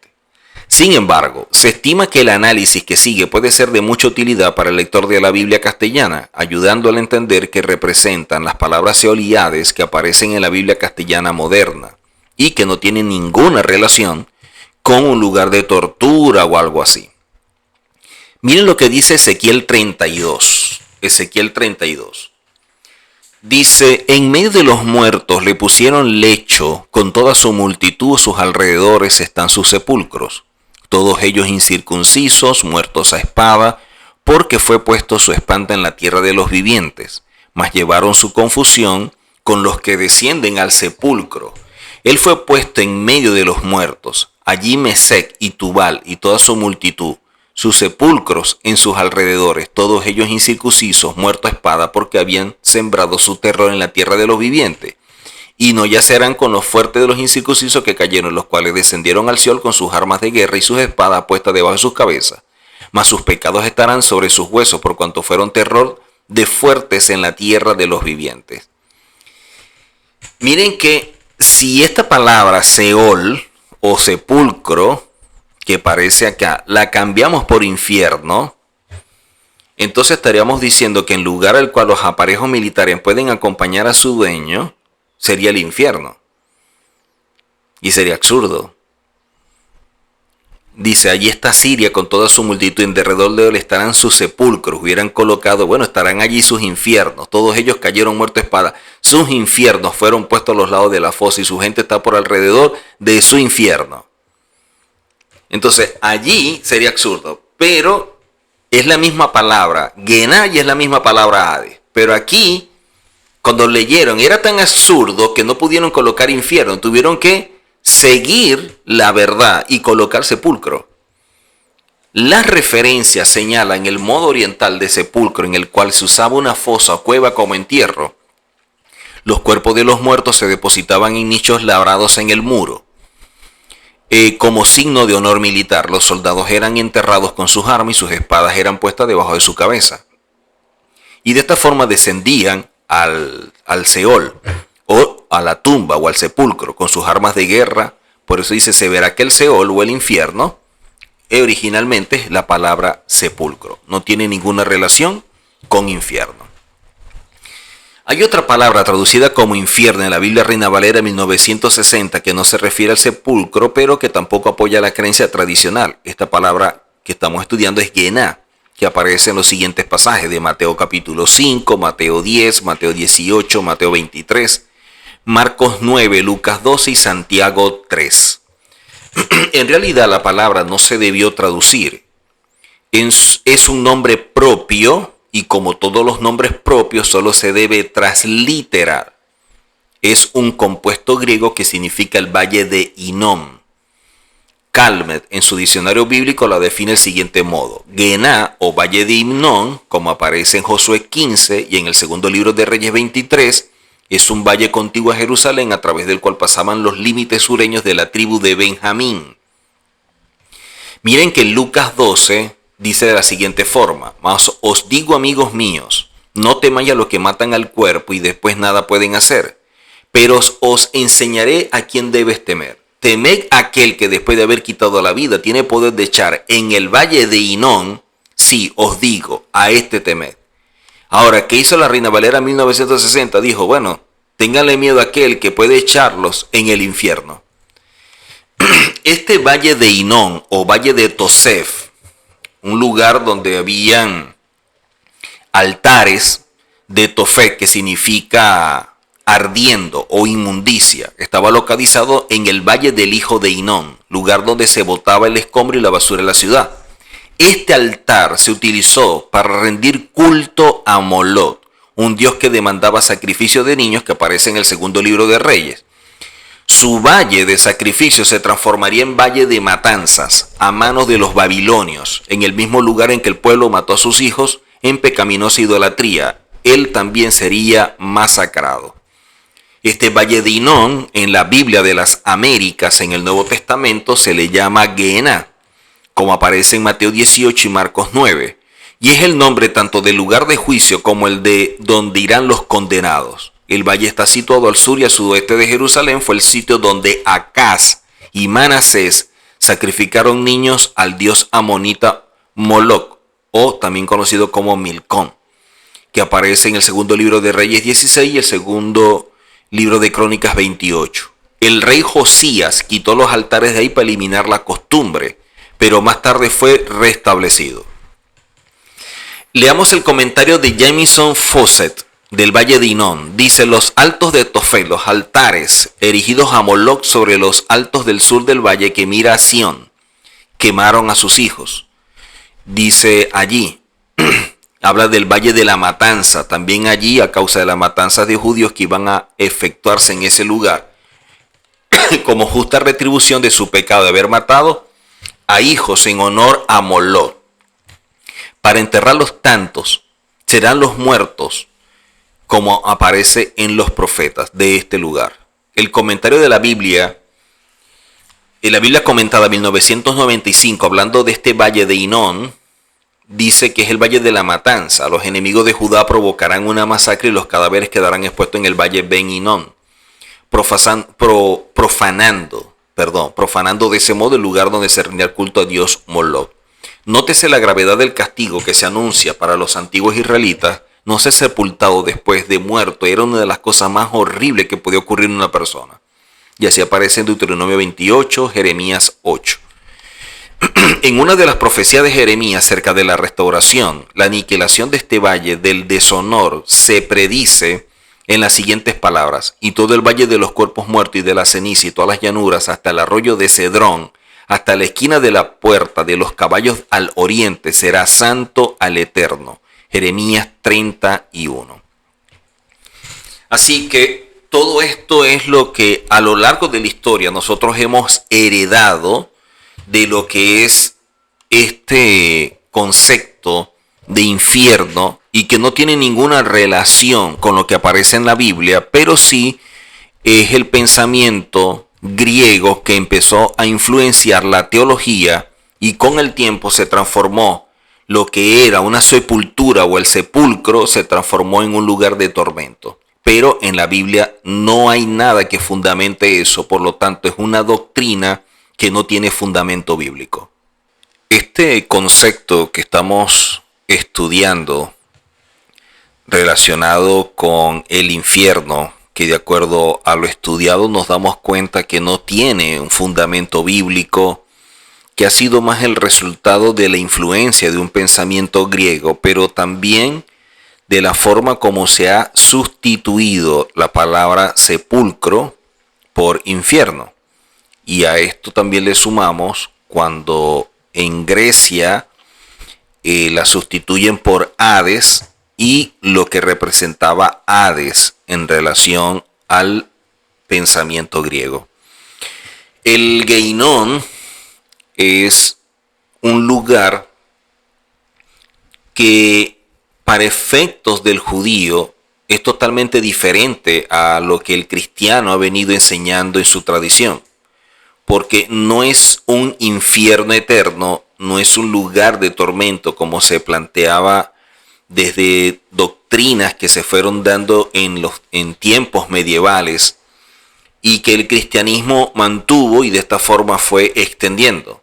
Sin embargo, se estima que el análisis que sigue puede ser de mucha utilidad para el lector de la Biblia castellana, ayudándole a entender que representan las palabras Seol y Hades que aparecen en la Biblia castellana moderna y que no tienen ninguna relación con un lugar de tortura o algo así. Miren lo que dice Ezequiel 32. Ezequiel 32. Dice, en medio de los muertos le pusieron lecho, con toda su multitud a sus alrededores están sus sepulcros. Todos ellos incircuncisos, muertos a espada, porque fue puesto su espanto en la tierra de los vivientes. Mas llevaron su confusión con los que descienden al sepulcro. Él fue puesto en medio de los muertos. Allí Mesec y Tubal y toda su multitud, sus sepulcros en sus alrededores, todos ellos incircuncisos, muertos a espada, porque habían sembrado su terror en la tierra de los vivientes. Y no yacerán con los fuertes de los incircuncisos que cayeron, los cuales descendieron al Seol con sus armas de guerra y sus espadas puestas debajo de sus cabezas. Mas sus pecados estarán sobre sus huesos, por cuanto fueron terror de fuertes en la tierra de los vivientes. Miren que si esta palabra Seol o sepulcro, que aparece acá, la cambiamos por infierno, entonces estaríamos diciendo que en lugar al cual los aparejos militares pueden acompañar a su dueño, sería el infierno. Y sería absurdo. Dice, allí está Siria con toda su multitud, en derredor de él estarán sus sepulcros. Hubieran colocado, bueno, estarán allí sus infiernos. Todos ellos cayeron muertos a espada. Sus infiernos fueron puestos a los lados de la fosa y su gente está por alrededor de su infierno. Entonces, allí sería absurdo. Pero es la misma palabra. Gená y es la misma palabra Hades. Pero aquí, cuando leyeron, era tan absurdo que no pudieron colocar infierno. Tuvieron que seguir la verdad y colocar sepulcro. Las referencias señalan el modo oriental de sepulcro en el cual se usaba una fosa o cueva como entierro. Los cuerpos de los muertos se depositaban en nichos labrados en el muro. Como signo de honor militar, los soldados eran enterrados con sus armas y sus espadas eran puestas debajo de su cabeza. Y de esta forma descendían al Seol o a la tumba o al sepulcro con sus armas de guerra. Por eso dice, se verá que el Seol o el infierno originalmente es la palabra sepulcro. No tiene ninguna relación con infierno. Hay otra palabra traducida como infierno en la Biblia Reina Valera 1960 que no se refiere al sepulcro, pero que tampoco apoya la creencia tradicional. Esta palabra que estamos estudiando es Gená, que aparece en los siguientes pasajes de Mateo capítulo 5, Mateo 10, Mateo 18, Mateo 23, Marcos 9, Lucas 12 y Santiago 3. En realidad la palabra no se debió traducir. Es un nombre propio y como todos los nombres propios solo se debe transliterar. Es un compuesto griego que significa el valle de Hinnom. Calmet en su diccionario bíblico la define del siguiente modo. Gená o valle de Hinnom, como aparece en Josué 15 y en el segundo libro de Reyes 23, es un valle contiguo a Jerusalén a través del cual pasaban los límites sureños de la tribu de Benjamín. Miren que en Lucas 12 dice de la siguiente forma: mas os digo, amigos míos, no temáis a los que matan al cuerpo y después nada pueden hacer, pero os enseñaré a quién debes temer. temed aquel que después de haber quitado la vida tiene poder de echar en el valle de Hinón, sí, os digo, a este temed. Ahora, ¿qué hizo la Reina Valera en 1960? Dijo, bueno, ténganle miedo a aquel que puede echarlos en el infierno. Este valle de Hinón o valle de Tosef, un lugar donde habían altares de Tofet, que significa ardiendo o inmundicia, estaba localizado en el valle del hijo de Hinón, lugar donde se botaba el escombro y la basura de la ciudad. Este altar se utilizó para rendir culto a Moloch, un dios que demandaba sacrificio de niños, que aparece en el segundo libro de Reyes. Su valle de sacrificio se transformaría en valle de matanzas a manos de los babilonios, en el mismo lugar en que el pueblo mató a sus hijos en pecaminosa idolatría. Él también sería masacrado. Este valle de Hinón, en la Biblia de las Américas, en el Nuevo Testamento, se le llama Gehenna, como aparece en Mateo 18 y Marcos 9, y es el nombre tanto del lugar de juicio como el de donde irán los condenados. El valle está situado al sur y al sudoeste de Jerusalén. Fue el sitio donde Acaz y Manasés sacrificaron niños al dios amonita Moloch, o también conocido como Milcón, que aparece en el segundo libro de Reyes 16 y el segundo libro de Crónicas 28. El rey Josías quitó los altares de ahí para eliminar la costumbre, pero más tarde fue restablecido. Leamos el comentario de Jamison Fawcett del valle de Hinón. Dice: los altos de Tofet, los altares erigidos a Moloch sobre los altos del sur del valle que mira a Sión, quemaron a sus hijos. Dice allí, habla del valle de la matanza, también allí a causa de las matanzas de judíos que iban a efectuarse en ese lugar, como justa retribución de su pecado de haber matado a hijos en honor a Moloch. Para enterrarlos tantos serán los muertos, como aparece en los profetas de este lugar. El comentario de la Biblia, en la Biblia comentada en 1995, hablando de este valle de Hinón, dice que es el valle de la matanza. Los enemigos de Judá provocarán una masacre y los cadáveres quedarán expuestos en el valle Ben Hinón, profanando de ese modo el lugar donde se rendía el culto a Dios Moloch. Nótese la gravedad del castigo que se anuncia para los antiguos israelitas. No ser sepultado después de muerto era una de las cosas más horribles que podía ocurrir en una persona. Y así aparece en Deuteronomio 28, Jeremías 8. En una de las profecías de Jeremías acerca de la restauración, la aniquilación de este valle del deshonor se predice en las siguientes palabras: y todo el valle de los cuerpos muertos y de la ceniza y todas las llanuras hasta el arroyo de Cedrón, hasta la esquina de la puerta de los caballos al oriente, será santo al Eterno. Jeremías 31. Así que todo esto es lo que a lo largo de la historia nosotros hemos heredado de lo que es este concepto de infierno, y que no tiene ninguna relación con lo que aparece en la Biblia, pero sí es el pensamiento griego que empezó a influenciar la teología, y con el tiempo se transformó lo que era una sepultura o el sepulcro, se transformó en un lugar de tormento. Pero en la Biblia no hay nada que fundamente eso, por lo tanto es una doctrina que no tiene fundamento bíblico. Este concepto que estamos estudiando relacionado con el infierno, que de acuerdo a lo estudiado nos damos cuenta que no tiene un fundamento bíblico, que ha sido más el resultado de la influencia de un pensamiento griego, pero también de la forma como se ha sustituido la palabra sepulcro por infierno. Y a esto también le sumamos cuando en Grecia la sustituyen por Hades, y lo que representaba Hades en relación al pensamiento griego. El Gehinón es un lugar que para efectos del judío es totalmente diferente a lo que el cristiano ha venido enseñando en su tradición, porque no es un infierno eterno, no es un lugar de tormento como se planteaba desde doctrinas que se fueron dando en tiempos medievales, y que el cristianismo mantuvo y de esta forma fue extendiendo.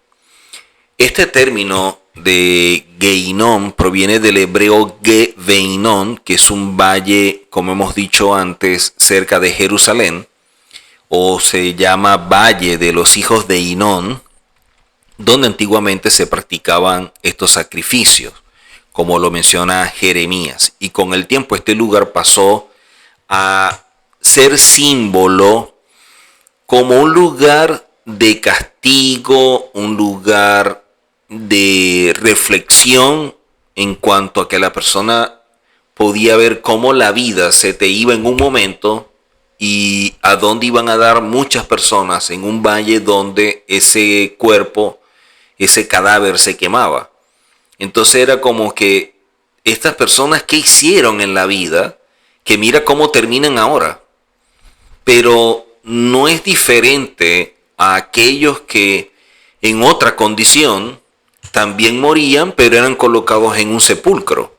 Este término de Geinom proviene del hebreo Geveinon, que es un valle, como hemos dicho antes, cerca de Jerusalén, o se llama Valle de los hijos de Hinón, donde antiguamente se practicaban estos sacrificios, como lo menciona Jeremías. Y con el tiempo este lugar pasó a ser símbolo como un lugar de castigo, un lugar de reflexión en cuanto a que la persona podía ver cómo la vida se te iba en un momento y a dónde iban a dar muchas personas en un valle donde ese cuerpo, ese cadáver se quemaba. Entonces era como que estas personas que hicieron en la vida, que mira cómo terminan ahora, pero no es diferente a aquellos que en otra condición también morían, pero eran colocados en un sepulcro.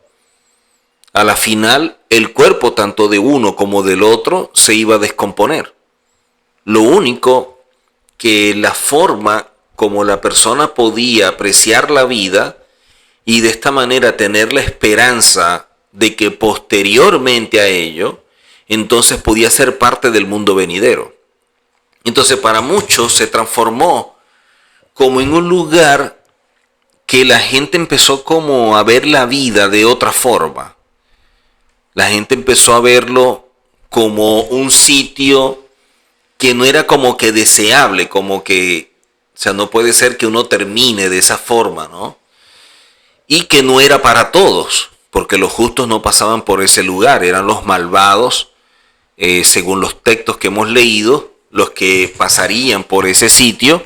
A la final, el cuerpo tanto de uno como del otro se iba a descomponer. Lo único que la forma como la persona podía apreciar la vida y de esta manera tener la esperanza de que posteriormente a ello, entonces podía ser parte del mundo venidero. Entonces para muchos se transformó como en un lugar que la gente empezó como a ver la vida de otra forma. La gente empezó a verlo como un sitio que no era como que deseable, como que, o sea, no puede ser que uno termine de esa forma, ¿no? Y que no era para todos, porque los justos no pasaban por ese lugar, eran los malvados, según los textos que hemos leído, los que pasarían por ese sitio,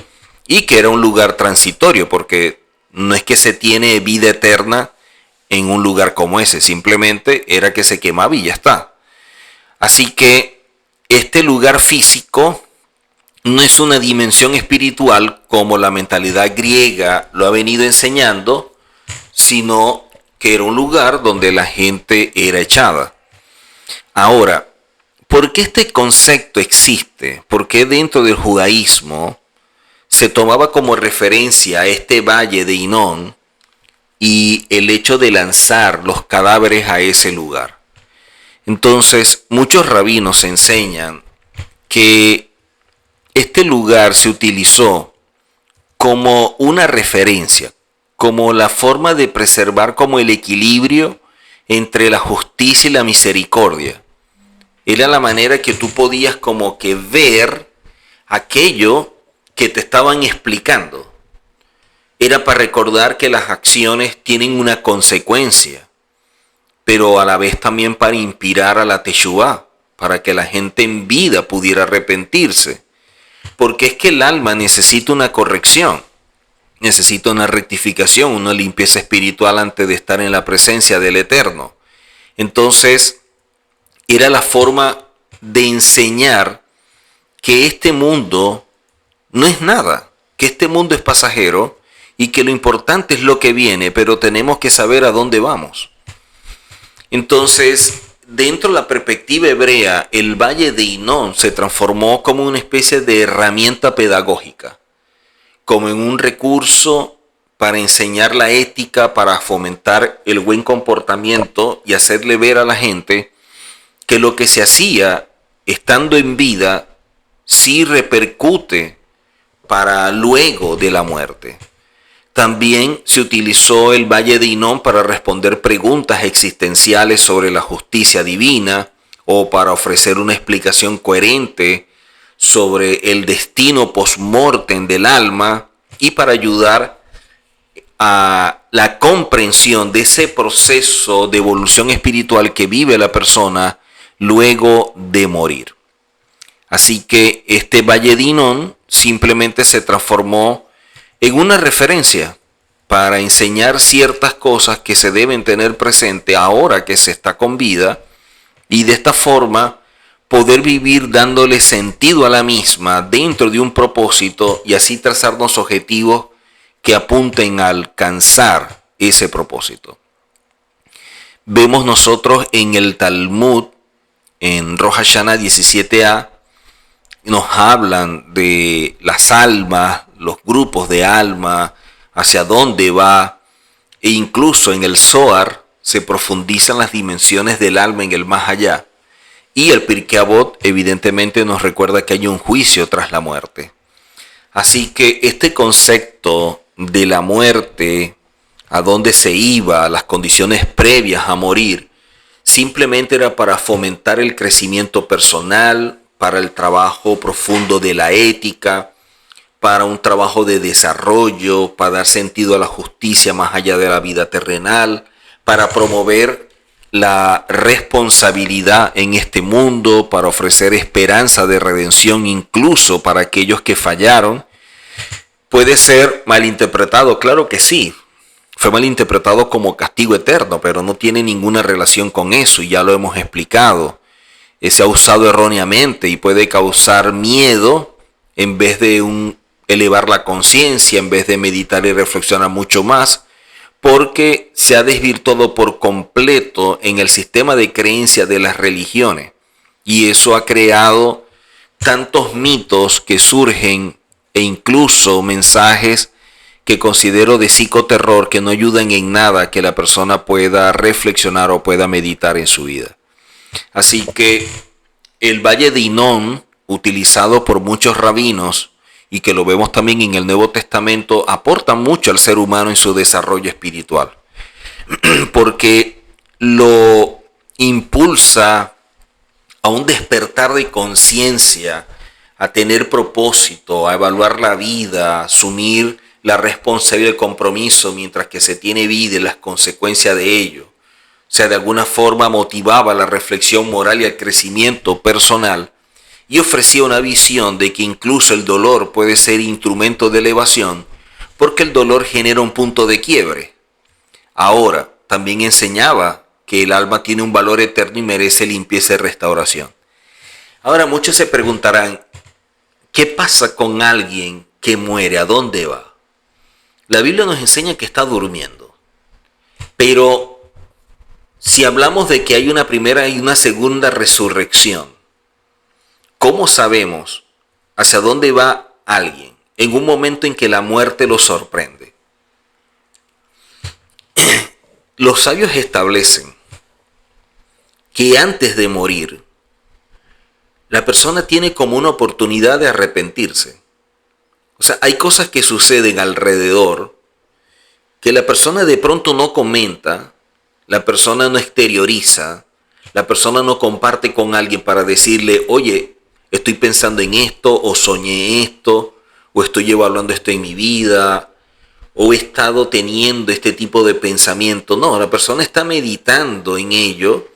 y que era un lugar transitorio, porque no es que se tiene vida eterna en un lugar como ese, simplemente era que se quemaba y ya está. Así que este lugar físico no es una dimensión espiritual como la mentalidad griega lo ha venido enseñando, sino que era un lugar donde la gente era echada. Ahora, ¿por qué este concepto existe? ¿Por qué dentro del judaísmo se tomaba como referencia a este valle de Hinón y el hecho de lanzar los cadáveres a ese lugar? Entonces, muchos rabinos enseñan que este lugar se utilizó como una referencia, como la forma de preservar como el equilibrio entre la justicia y la misericordia. Era la manera que tú podías como que ver aquello que te estaban explicando. Era para recordar que las acciones tienen una consecuencia, pero a la vez también para inspirar a la Teshuvá, para que la gente en vida pudiera arrepentirse. Porque es que el alma necesita una corrección, necesita una rectificación, una limpieza espiritual antes de estar en la presencia del Eterno. Entonces, era la forma de enseñar que este mundo no es nada, que este mundo es pasajero y que lo importante es lo que viene, pero tenemos que saber a dónde vamos. Entonces, dentro de la perspectiva hebrea, el Valle de Hinón se transformó como una especie de herramienta pedagógica, como en un recurso para enseñar la ética, para fomentar el buen comportamiento y hacerle ver a la gente que lo que se hacía estando en vida sí repercute para luego de la muerte. También se utilizó el Valle de Hinón para responder preguntas existenciales sobre la justicia divina o para ofrecer una explicación coherente sobre el destino post-mortem del alma y para ayudar a la comprensión de ese proceso de evolución espiritual que vive la persona luego de morir. Así que este Valle de Hinón simplemente se transformó en una referencia para enseñar ciertas cosas que se deben tener presente ahora que se está con vida y de esta forma poder vivir dándole sentido a la misma dentro de un propósito y así trazarnos objetivos que apunten a alcanzar ese propósito. Vemos nosotros en el Talmud, en Rosh Hashanah 17a, nos hablan de las almas, los grupos de alma, hacia dónde va, e incluso en el Zohar se profundizan las dimensiones del alma en el más allá. Y el Pirkei Avot evidentemente nos recuerda que hay un juicio tras la muerte. Así que este concepto de la muerte, a dónde se iba, las condiciones previas a morir, simplemente era para fomentar el crecimiento personal, para el trabajo profundo de la ética, para un trabajo de desarrollo, para dar sentido a la justicia más allá de la vida terrenal, para promover la responsabilidad en este mundo, para ofrecer esperanza de redención incluso para aquellos que fallaron. Puede ser malinterpretado, claro que sí. Fue malinterpretado como castigo eterno, pero no tiene ninguna relación con eso y ya lo hemos explicado. Se ha usado erróneamente y puede causar miedo en vez de elevar la conciencia, en vez de meditar y reflexionar mucho más, porque se ha desvirtuado por completo en el sistema de creencia de las religiones. Y eso ha creado tantos mitos que surgen e incluso mensajes que considero de psicoterror que no ayudan en nada a que la persona pueda reflexionar o pueda meditar en su vida. Así que el Valle de Hinnom, utilizado por muchos rabinos, y que lo vemos también en el Nuevo Testamento, aporta mucho al ser humano en su desarrollo espiritual, porque lo impulsa a un despertar de conciencia, a tener propósito, a evaluar la vida, a asumir la responsabilidad y el compromiso mientras que se tiene vida y las consecuencias de ello. O sea, de alguna forma motivaba la reflexión moral y el crecimiento personal y ofrecía una visión de que incluso el dolor puede ser instrumento de elevación porque el dolor genera un punto de quiebre. Ahora, también enseñaba que el alma tiene un valor eterno y merece limpieza y restauración. Ahora, muchos se preguntarán, ¿qué pasa con alguien que muere? ¿A dónde va? La Biblia nos enseña que está durmiendo, pero si hablamos de que hay una primera y una segunda resurrección, ¿cómo sabemos hacia dónde va alguien en un momento en que la muerte lo sorprende? Los sabios establecen que antes de morir, la persona tiene como una oportunidad de arrepentirse. O sea, hay cosas que suceden alrededor que la persona de pronto no comenta, la persona no exterioriza, la persona no comparte con alguien para decirle, oye, estoy pensando en esto, o soñé esto, o estoy evaluando esto en mi vida, o he estado teniendo este tipo de pensamiento. No, la persona está meditando en ello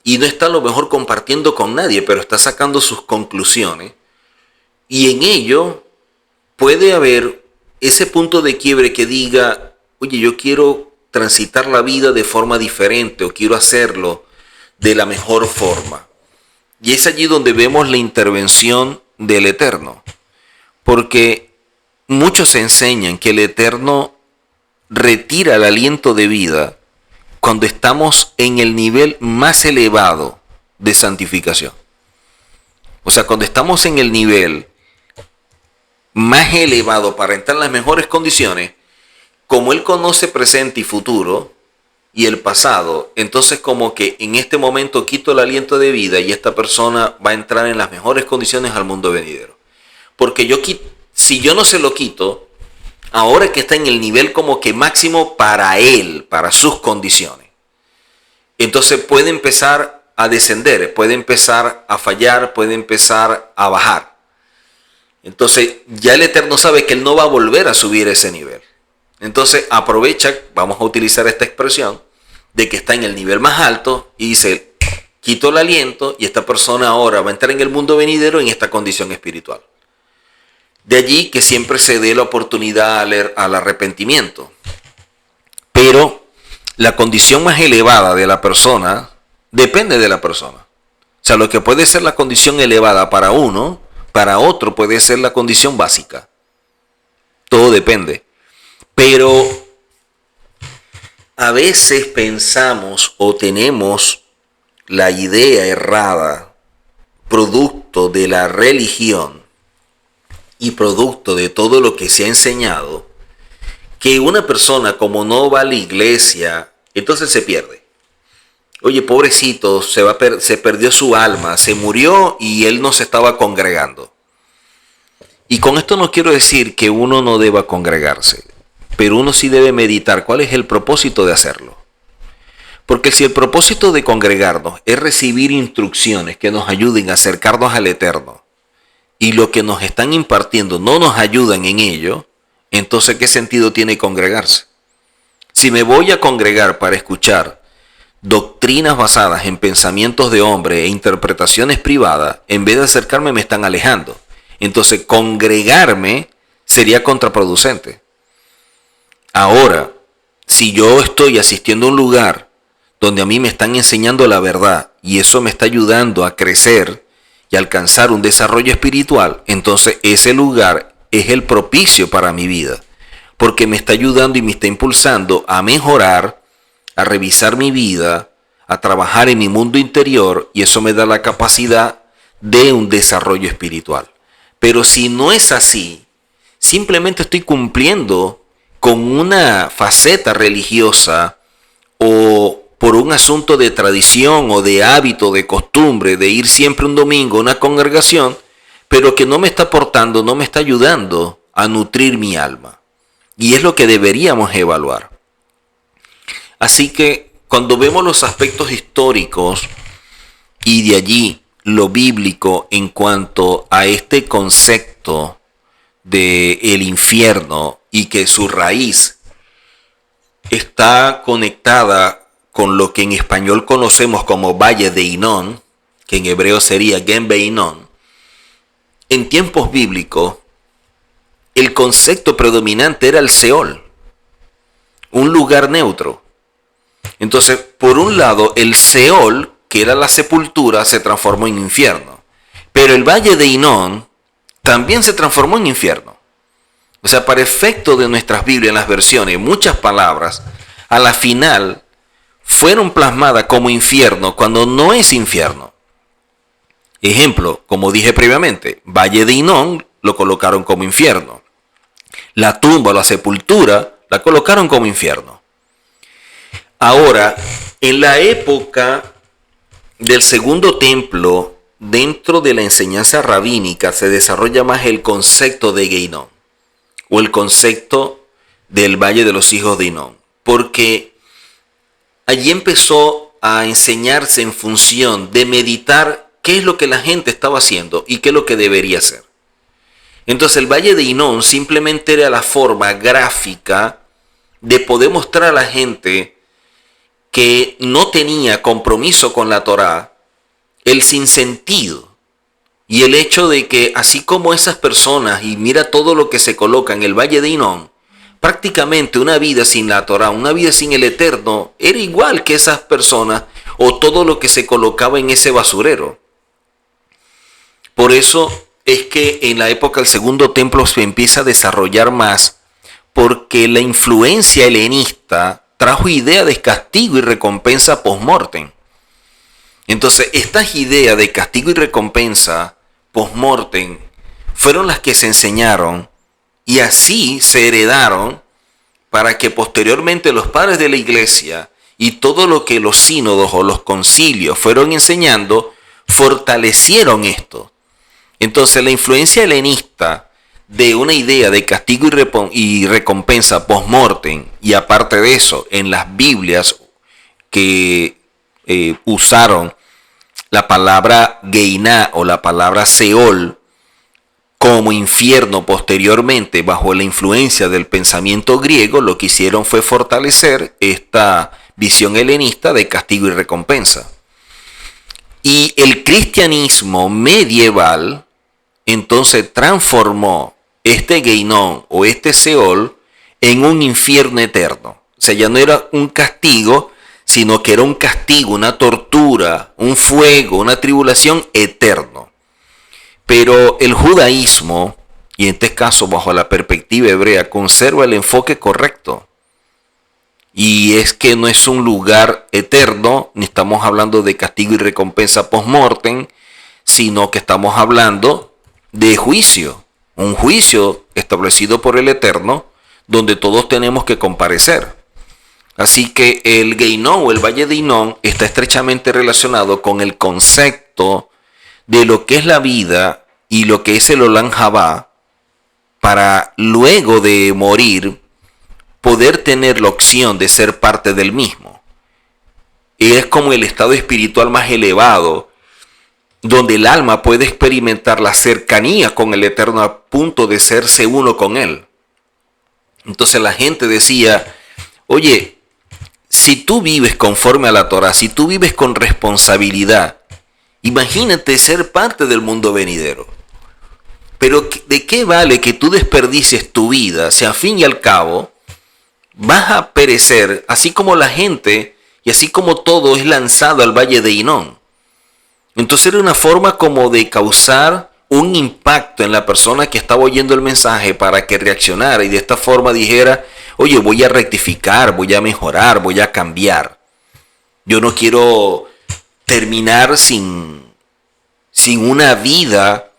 y no está a lo mejor compartiendo con nadie, pero está sacando sus conclusiones. Y en ello puede haber ese punto de quiebre que diga, oye, yo quiero transitar la vida de forma diferente o quiero hacerlo de la mejor forma. Y es allí donde vemos la intervención del Eterno. Porque muchos enseñan que el Eterno retira el aliento de vida cuando estamos en el nivel más elevado de santificación. O sea, cuando estamos en el nivel más elevado para entrar en las mejores condiciones, como Él conoce presente y futuro y el pasado, entonces como que en este momento quito el aliento de vida y esta persona va a entrar en las mejores condiciones al mundo venidero. Porque si yo no se lo quito, ahora que está en el nivel como que máximo para él, para sus condiciones, entonces puede empezar a descender, puede empezar a fallar, puede empezar a bajar. Entonces ya el Eterno sabe que él no va a volver a subir ese nivel. Entonces aprovecha, vamos a utilizar esta expresión, de que está en el nivel más alto y dice, quito el aliento y esta persona ahora va a entrar en el mundo venidero en esta condición espiritual. De allí que siempre se dé la oportunidad al arrepentimiento. Pero la condición más elevada de la persona depende de la persona. O sea, lo que puede ser la condición elevada para uno, para otro puede ser la condición básica. Todo depende. Pero a veces pensamos o tenemos la idea errada, producto de la religión y producto de todo lo que se ha enseñado, que una persona como no va a la iglesia, entonces se pierde. Oye, pobrecito, se perdió su alma, se murió y él no se estaba congregando. Y con esto no quiero decir que uno no deba congregarse, pero uno sí debe meditar cuál es el propósito de hacerlo. Porque si el propósito de congregarnos es recibir instrucciones que nos ayuden a acercarnos al Eterno, y lo que nos están impartiendo no nos ayudan en ello, entonces ¿qué sentido tiene congregarse? Si me voy a congregar para escuchar doctrinas basadas en pensamientos de hombre e interpretaciones privadas, en vez de acercarme me están alejando. Entonces congregarme sería contraproducente. Ahora, si yo estoy asistiendo a un lugar donde a mí me están enseñando la verdad y eso me está ayudando a crecer y alcanzar un desarrollo espiritual, entonces ese lugar es el propicio para mi vida, porque me está ayudando y me está impulsando a mejorar, a revisar mi vida, a trabajar en mi mundo interior, y eso me da la capacidad de un desarrollo espiritual. Pero si no es así, simplemente estoy cumpliendo con una faceta religiosa o por un asunto de tradición o de hábito, de costumbre, de ir siempre un domingo a una congregación, pero que no me está aportando, no me está ayudando a nutrir mi alma. Y es lo que deberíamos evaluar. Así que cuando vemos los aspectos históricos y de allí lo bíblico en cuanto a este concepto de el infierno y que su raíz está conectada con lo que en español conocemos como Valle de Hinón, que en hebreo sería Gen Beinón, en tiempos bíblicos el concepto predominante era el Seol, un lugar neutro. Entonces, por un lado, el Seol, que era la sepultura, se transformó en infierno. Pero el Valle de Hinón también se transformó en infierno. O sea, para efecto de nuestras Biblias, en las versiones, muchas palabras, a la final, fueron plasmadas como infierno cuando no es infierno. Ejemplo, como dije previamente, Valle de Hinón lo colocaron como infierno. La tumba o la sepultura la colocaron como infierno. Ahora, en la época del segundo templo, dentro de la enseñanza rabínica se desarrolla más el concepto de Geinón o el concepto del Valle de los Hijos de Hinón, porque allí empezó a enseñarse en función de meditar qué es lo que la gente estaba haciendo y qué es lo que debería hacer. Entonces el Valle de Hinón simplemente era la forma gráfica de poder mostrar a la gente que no tenía compromiso con la Torá, el sinsentido y el hecho de que así como esas personas, y mira todo lo que se coloca en el Valle de Hinón, prácticamente una vida sin la Torá, una vida sin el Eterno, era igual que esas personas o todo lo que se colocaba en ese basurero. Por eso es que en la época del segundo templo se empieza a desarrollar más, porque la influencia helenista trajo idea de castigo y recompensa post-mortem. Entonces, estas ideas de castigo y recompensa post-mortem fueron las que se enseñaron y así se heredaron para que posteriormente los padres de la iglesia y todo lo que los sínodos o los concilios fueron enseñando, fortalecieron esto. Entonces, la influencia helenista de una idea de castigo y recompensa post-mortem, y aparte de eso, en las Biblias que usaron la palabra Geiná o la palabra Seol como infierno posteriormente bajo la influencia del pensamiento griego, lo que hicieron fue fortalecer esta visión helenista de castigo y recompensa. Y el cristianismo medieval entonces transformó este Geinón o este Seol en un infierno eterno. O sea, ya no era un castigo, sino que era un castigo, una tortura, un fuego, una tribulación eterno. Pero el judaísmo, y en este caso bajo la perspectiva hebrea, conserva el enfoque correcto. Y es que no es un lugar eterno, ni estamos hablando de castigo y recompensa post-mortem, sino que estamos hablando de juicio, un juicio establecido por el Eterno, donde todos tenemos que comparecer. Así que el Geinón o el Valle de Hinnom está estrechamente relacionado con el concepto de lo que es la vida y lo que es el Olam Jabá, para luego de morir poder tener la opción de ser parte del mismo. Es como el estado espiritual más elevado, donde el alma puede experimentar la cercanía con el Eterno a punto de serse uno con Él. Entonces la gente decía, oye, si tú vives conforme a la Torah, si tú vives con responsabilidad, imagínate ser parte del mundo venidero. Pero ¿de qué vale que tú desperdicies tu vida si al fin y al cabo vas a perecer, así como la gente y así como todo es lanzado al Valle de Hinnom? Entonces era una forma como de causar un impacto en la persona que estaba oyendo el mensaje para que reaccionara y de esta forma dijera, oye, voy a rectificar, voy a mejorar, voy a cambiar. Yo no quiero terminar sin una vida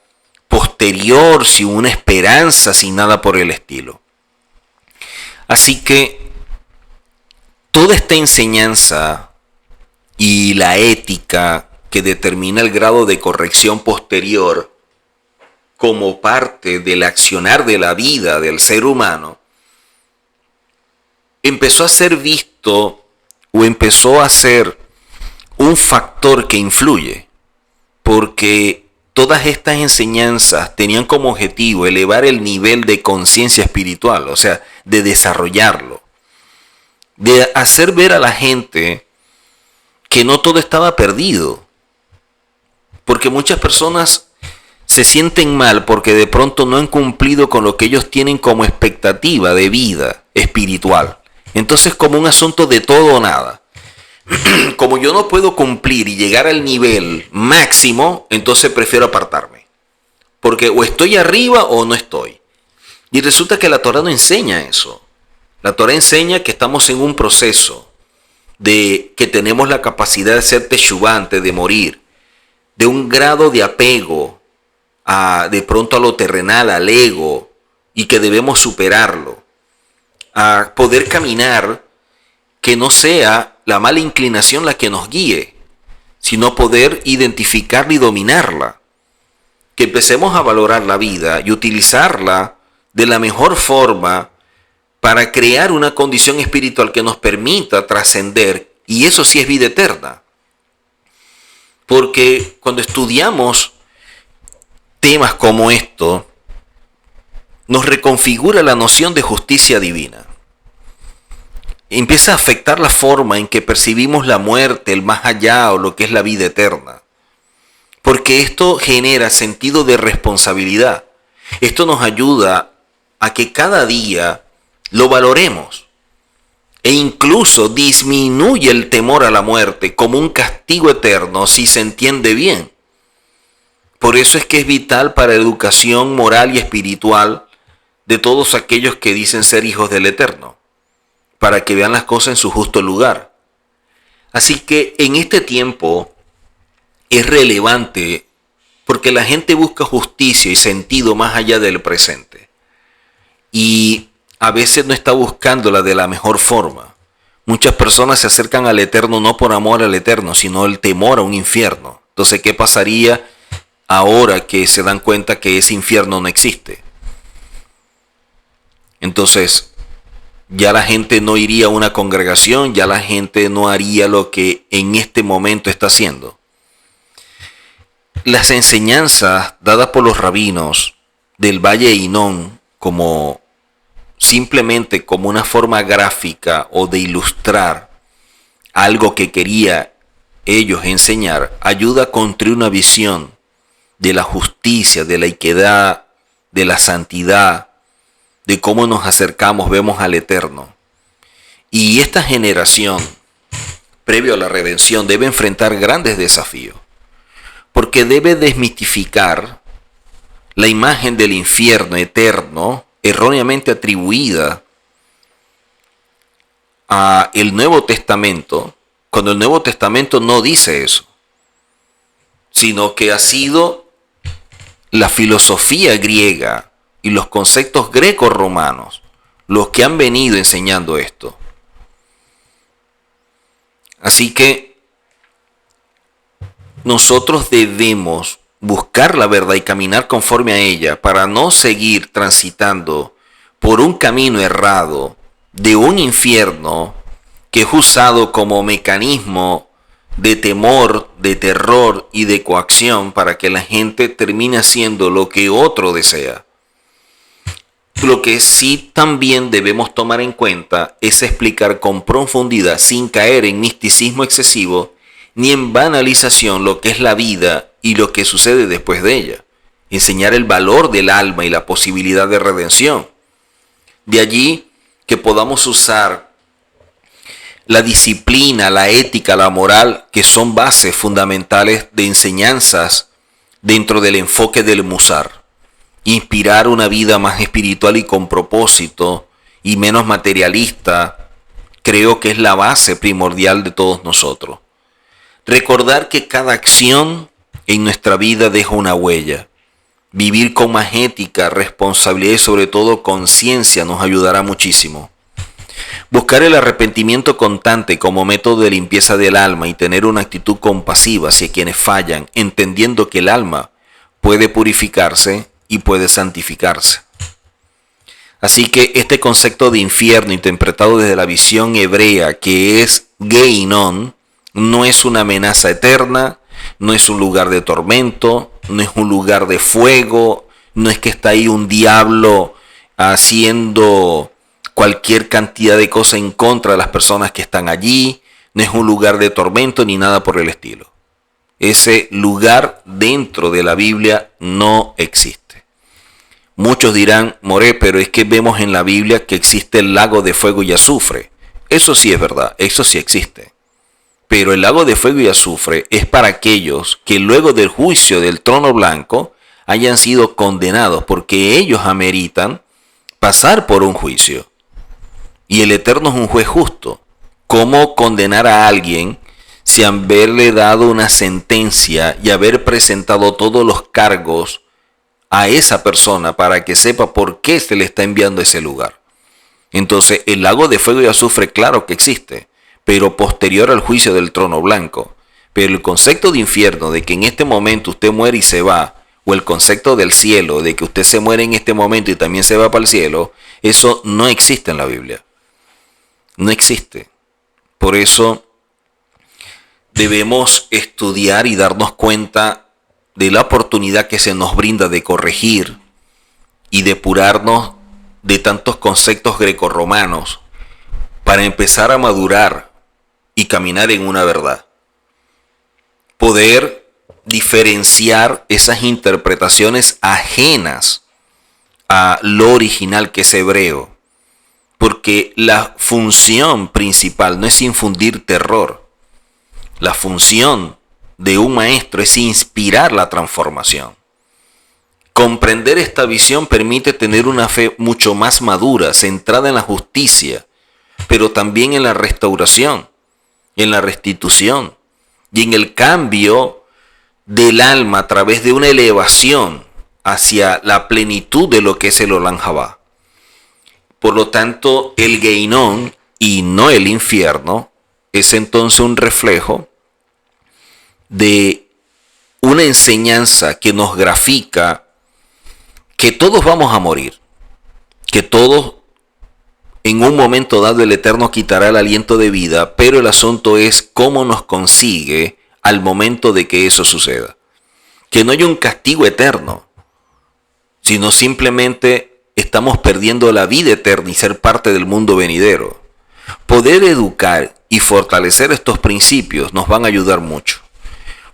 posterior, sin una esperanza, sin nada por el estilo. Así que toda esta enseñanza y la ética que determina el grado de corrección posterior como parte del accionar de la vida del ser humano, empezó a ser visto o empezó a ser un factor que influye, porque todas estas enseñanzas tenían como objetivo elevar el nivel de conciencia espiritual, o sea, de desarrollarlo, de hacer ver a la gente que no todo estaba perdido, porque muchas personas se sienten mal porque de pronto no han cumplido con lo que ellos tienen como expectativa de vida espiritual. Entonces, como un asunto de todo o nada. Como yo no puedo cumplir y llegar al nivel máximo, entonces prefiero apartarme. Porque o estoy arriba o no estoy. Y resulta que la Torah no enseña eso. La Torah enseña que estamos en un proceso de que tenemos la capacidad de ser teshuvá antes de morir, de un grado de apego de pronto a lo terrenal, al ego, y que debemos superarlo, a poder caminar, que no sea la mala inclinación la que nos guíe, sino poder identificarla y dominarla, que empecemos a valorar la vida y utilizarla de la mejor forma para crear una condición espiritual que nos permita trascender, y eso sí es vida eterna. Porque cuando estudiamos temas como esto, nos reconfigura la noción de justicia divina. Empieza a afectar la forma en que percibimos la muerte, el más allá o lo que es la vida eterna. Porque esto genera sentido de responsabilidad. Esto nos ayuda a que cada día lo valoremos. E incluso disminuye el temor a la muerte como un castigo eterno si se entiende bien. Por eso es que es vital para la educación moral y espiritual de todos aquellos que dicen ser hijos del Eterno, para que vean las cosas en su justo lugar. Así que en este tiempo es relevante porque la gente busca justicia y sentido más allá del presente. Y a veces no está buscándola de la mejor forma. Muchas personas se acercan al Eterno no por amor al Eterno, sino el temor a un infierno. Entonces, ¿qué pasaría ahora que se dan cuenta que ese infierno no existe? Entonces, ya la gente no iría a una congregación, ya la gente no haría lo que en este momento está haciendo. Las enseñanzas dadas por los rabinos del Valle de Hinnom como simplemente como una forma gráfica o de ilustrar algo que quería ellos enseñar, ayuda a construir una visión de la justicia, de la equidad, de la santidad, de cómo nos acercamos, vemos al Eterno. Y esta generación, previo a la redención, debe enfrentar grandes desafíos, porque debe desmitificar la imagen del infierno eterno, erróneamente atribuida a el Nuevo Testamento, cuando el Nuevo Testamento no dice eso, sino que ha sido la filosofía griega y los conceptos greco-romanos los que han venido enseñando esto. Así que nosotros debemos buscar la verdad y caminar conforme a ella para no seguir transitando por un camino errado de un infierno que es usado como mecanismo de temor, de terror y de coacción para que la gente termine haciendo lo que otro desea. Lo que sí también debemos tomar en cuenta es explicar con profundidad, sin caer en misticismo excesivo ni en banalización, lo que es la vida y lo que sucede después de ella. Enseñar el valor del alma y la posibilidad de redención. De allí que podamos usar la disciplina, la ética, la moral, que son bases fundamentales de enseñanzas dentro del enfoque del Musar. Inspirar una vida más espiritual y con propósito y menos materialista, creo que es la base primordial de todos nosotros. Recordar que cada acción en nuestra vida deja una huella. Vivir con más ética, responsabilidad y sobre todo conciencia nos ayudará muchísimo. Buscar el arrepentimiento constante como método de limpieza del alma y tener una actitud compasiva hacia quienes fallan, entendiendo que el alma puede purificarse y puede santificarse. Así que este concepto de infierno interpretado desde la visión hebrea, que es Geinon, no es una amenaza eterna, no es un lugar de tormento, no es un lugar de fuego, no es que está ahí un diablo haciendo cualquier cantidad de cosas en contra de las personas que están allí, no es un lugar de tormento ni nada por el estilo. Ese lugar dentro de la Biblia no existe. Muchos dirán, More, pero es que vemos en la Biblia que existe el lago de fuego y azufre. Eso sí es verdad, eso sí existe. Pero el lago de fuego y azufre es para aquellos que luego del juicio del trono blanco hayan sido condenados, porque ellos ameritan pasar por un juicio. Y el Eterno es un juez justo. ¿Cómo condenar a alguien sin haberle dado una sentencia y haber presentado todos los cargos a esa persona para que sepa por qué se le está enviando a ese lugar? Entonces, el lago de fuego y azufre, claro que existe, pero posterior al juicio del trono blanco. Pero el concepto de infierno, de que en este momento usted muere y se va, o el concepto del cielo, de que usted se muere en este momento y también se va para el cielo, eso no existe en la Biblia. No existe. Por eso debemos estudiar y darnos cuenta de la oportunidad que se nos brinda de corregir y depurarnos de tantos conceptos grecorromanos para empezar a madurar y caminar en una verdad. Poder diferenciar esas interpretaciones ajenas a lo original que es hebreo. Porque la función principal no es infundir terror. La función de un maestro es inspirar la transformación. Comprender esta visión permite tener una fe mucho más madura, centrada en la justicia, pero también en la restauración, en la restitución y en el cambio del alma a través de una elevación hacia la plenitud de lo que es el Olam Jabá. Por lo tanto, el Geinón y no el infierno es entonces un reflejo de una enseñanza que nos grafica que todos vamos a morir, que todos en un momento dado el Eterno quitará el aliento de vida, pero el asunto es cómo nos consigue al momento de que eso suceda. Que no haya un castigo eterno, sino simplemente estamos perdiendo la vida eterna y ser parte del mundo venidero. Poder educar y fortalecer estos principios nos van a ayudar mucho.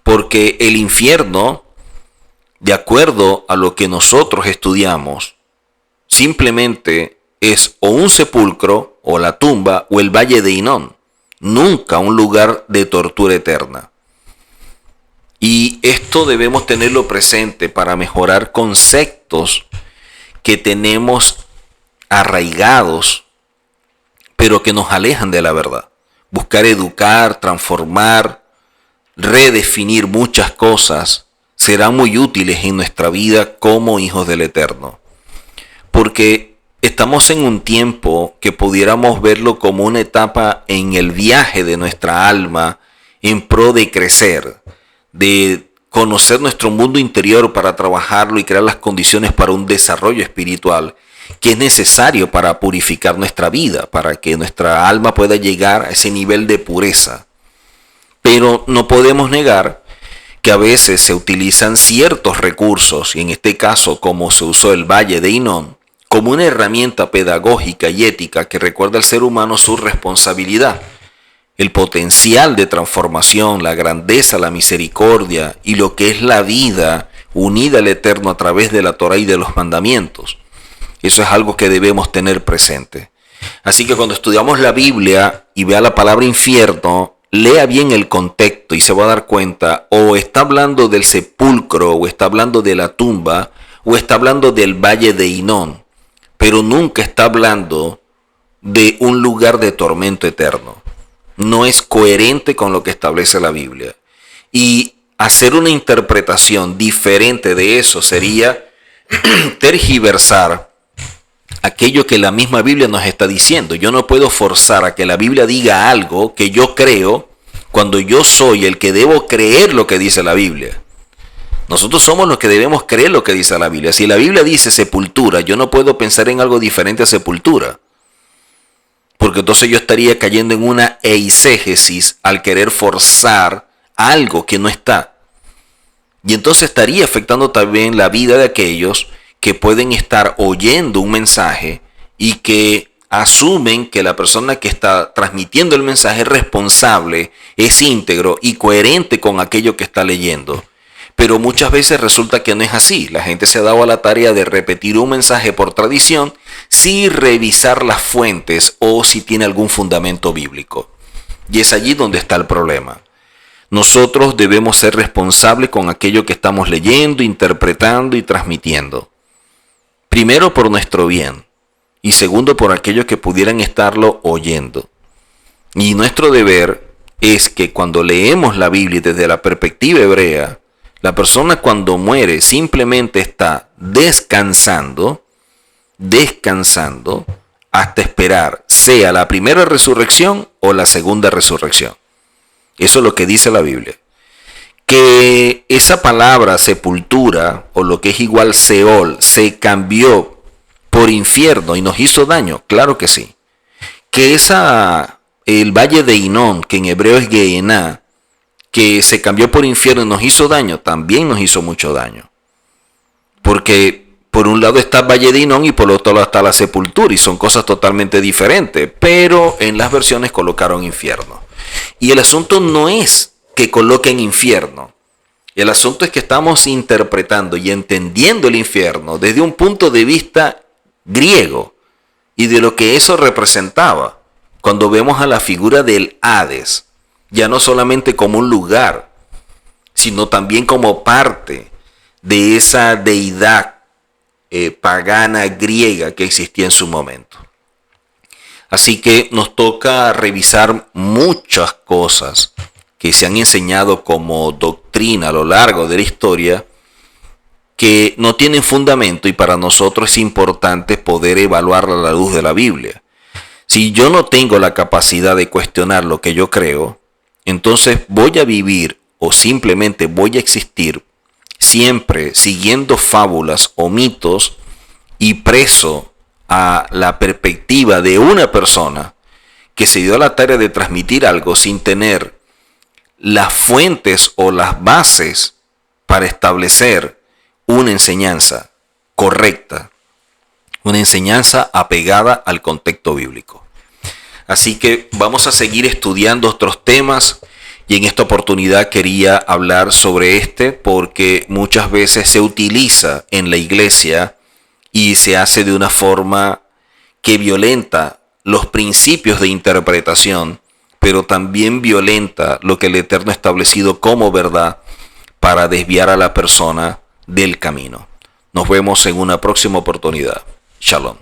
Porque el infierno, de acuerdo a lo que nosotros estudiamos, simplemente es o un sepulcro, o la tumba, o el valle de Hinón. Nunca un lugar de tortura eterna. Y esto debemos tenerlo presente para mejorar conceptos que tenemos arraigados, pero que nos alejan de la verdad. Buscar educar, transformar, redefinir muchas cosas, serán muy útiles en nuestra vida como hijos del Eterno. Porque estamos en un tiempo que pudiéramos verlo como una etapa en el viaje de nuestra alma en pro de crecer, de conocer nuestro mundo interior para trabajarlo y crear las condiciones para un desarrollo espiritual que es necesario para purificar nuestra vida, para que nuestra alma pueda llegar a ese nivel de pureza. Pero no podemos negar que a veces se utilizan ciertos recursos, y en este caso como se usó el Valle de Hinnom, como una herramienta pedagógica y ética que recuerda al ser humano su responsabilidad, el potencial de transformación, la grandeza, la misericordia y lo que es la vida unida al Eterno a través de la Torá y de los mandamientos. Eso es algo que debemos tener presente. Así que cuando estudiamos la Biblia y vea la palabra infierno, lea bien el contexto y se va a dar cuenta, o está hablando del sepulcro, o está hablando de la tumba, o está hablando del Valle de Hinnom, pero nunca está hablando de un lugar de tormento eterno. No es coherente con lo que establece la Biblia. Y hacer una interpretación diferente de eso sería tergiversar aquello que la misma Biblia nos está diciendo. Yo no puedo forzar a que la Biblia diga algo que yo creo cuando yo soy el que debo creer lo que dice la Biblia. Nosotros somos los que debemos creer lo que dice la Biblia. Si la Biblia dice sepultura, yo no puedo pensar en algo diferente a sepultura, porque entonces yo estaría cayendo en una eisegesis al querer forzar algo que no está. Y entonces estaría afectando también la vida de aquellos que pueden estar oyendo un mensaje y que asumen que la persona que está transmitiendo el mensaje es responsable, es íntegro y coherente con aquello que está leyendo. Pero muchas veces resulta que no es así. La gente se ha dado a la tarea de repetir un mensaje por tradición sin revisar las fuentes o si tiene algún fundamento bíblico. Y es allí donde está el problema. Nosotros debemos ser responsables con aquello que estamos leyendo, interpretando y transmitiendo. Primero por nuestro bien y segundo por aquellos que pudieran estarlo oyendo. Y nuestro deber es que cuando leemos la Biblia desde la perspectiva hebrea, la persona cuando muere simplemente está descansando hasta esperar, sea la primera resurrección o la segunda resurrección. Eso es lo que dice la Biblia. Que esa palabra sepultura o lo que es igual Seol se cambió por infierno y nos hizo daño, claro que sí. Que el Valle de Hinnom, que en hebreo es Gehenna, que se cambió por infierno y nos hizo daño, también nos hizo mucho daño. Porque por un lado está el Valle de Hinnom y por otro lado está la sepultura y son cosas totalmente diferentes, pero en las versiones colocaron infierno. Y el asunto no es que coloquen infierno, el asunto es que estamos interpretando y entendiendo el infierno desde un punto de vista griego y de lo que eso representaba cuando vemos a la figura del Hades, ya no solamente como un lugar, sino también como parte de esa deidad pagana griega que existía en su momento. Así que nos toca revisar muchas cosas que se han enseñado como doctrina a lo largo de la historia que no tienen fundamento y para nosotros es importante poder evaluarla a la luz de la Biblia. Si yo no tengo la capacidad de cuestionar lo que yo creo, entonces voy a vivir o simplemente voy a existir siempre siguiendo fábulas o mitos y preso a la perspectiva de una persona que se dio a la tarea de transmitir algo sin tener las fuentes o las bases para establecer una enseñanza correcta, una enseñanza apegada al contexto bíblico. Así que vamos a seguir estudiando otros temas y en esta oportunidad quería hablar sobre este porque muchas veces se utiliza en la iglesia y se hace de una forma que violenta los principios de interpretación, pero también violenta lo que el Eterno ha establecido como verdad para desviar a la persona del camino. Nos vemos en una próxima oportunidad. Shalom.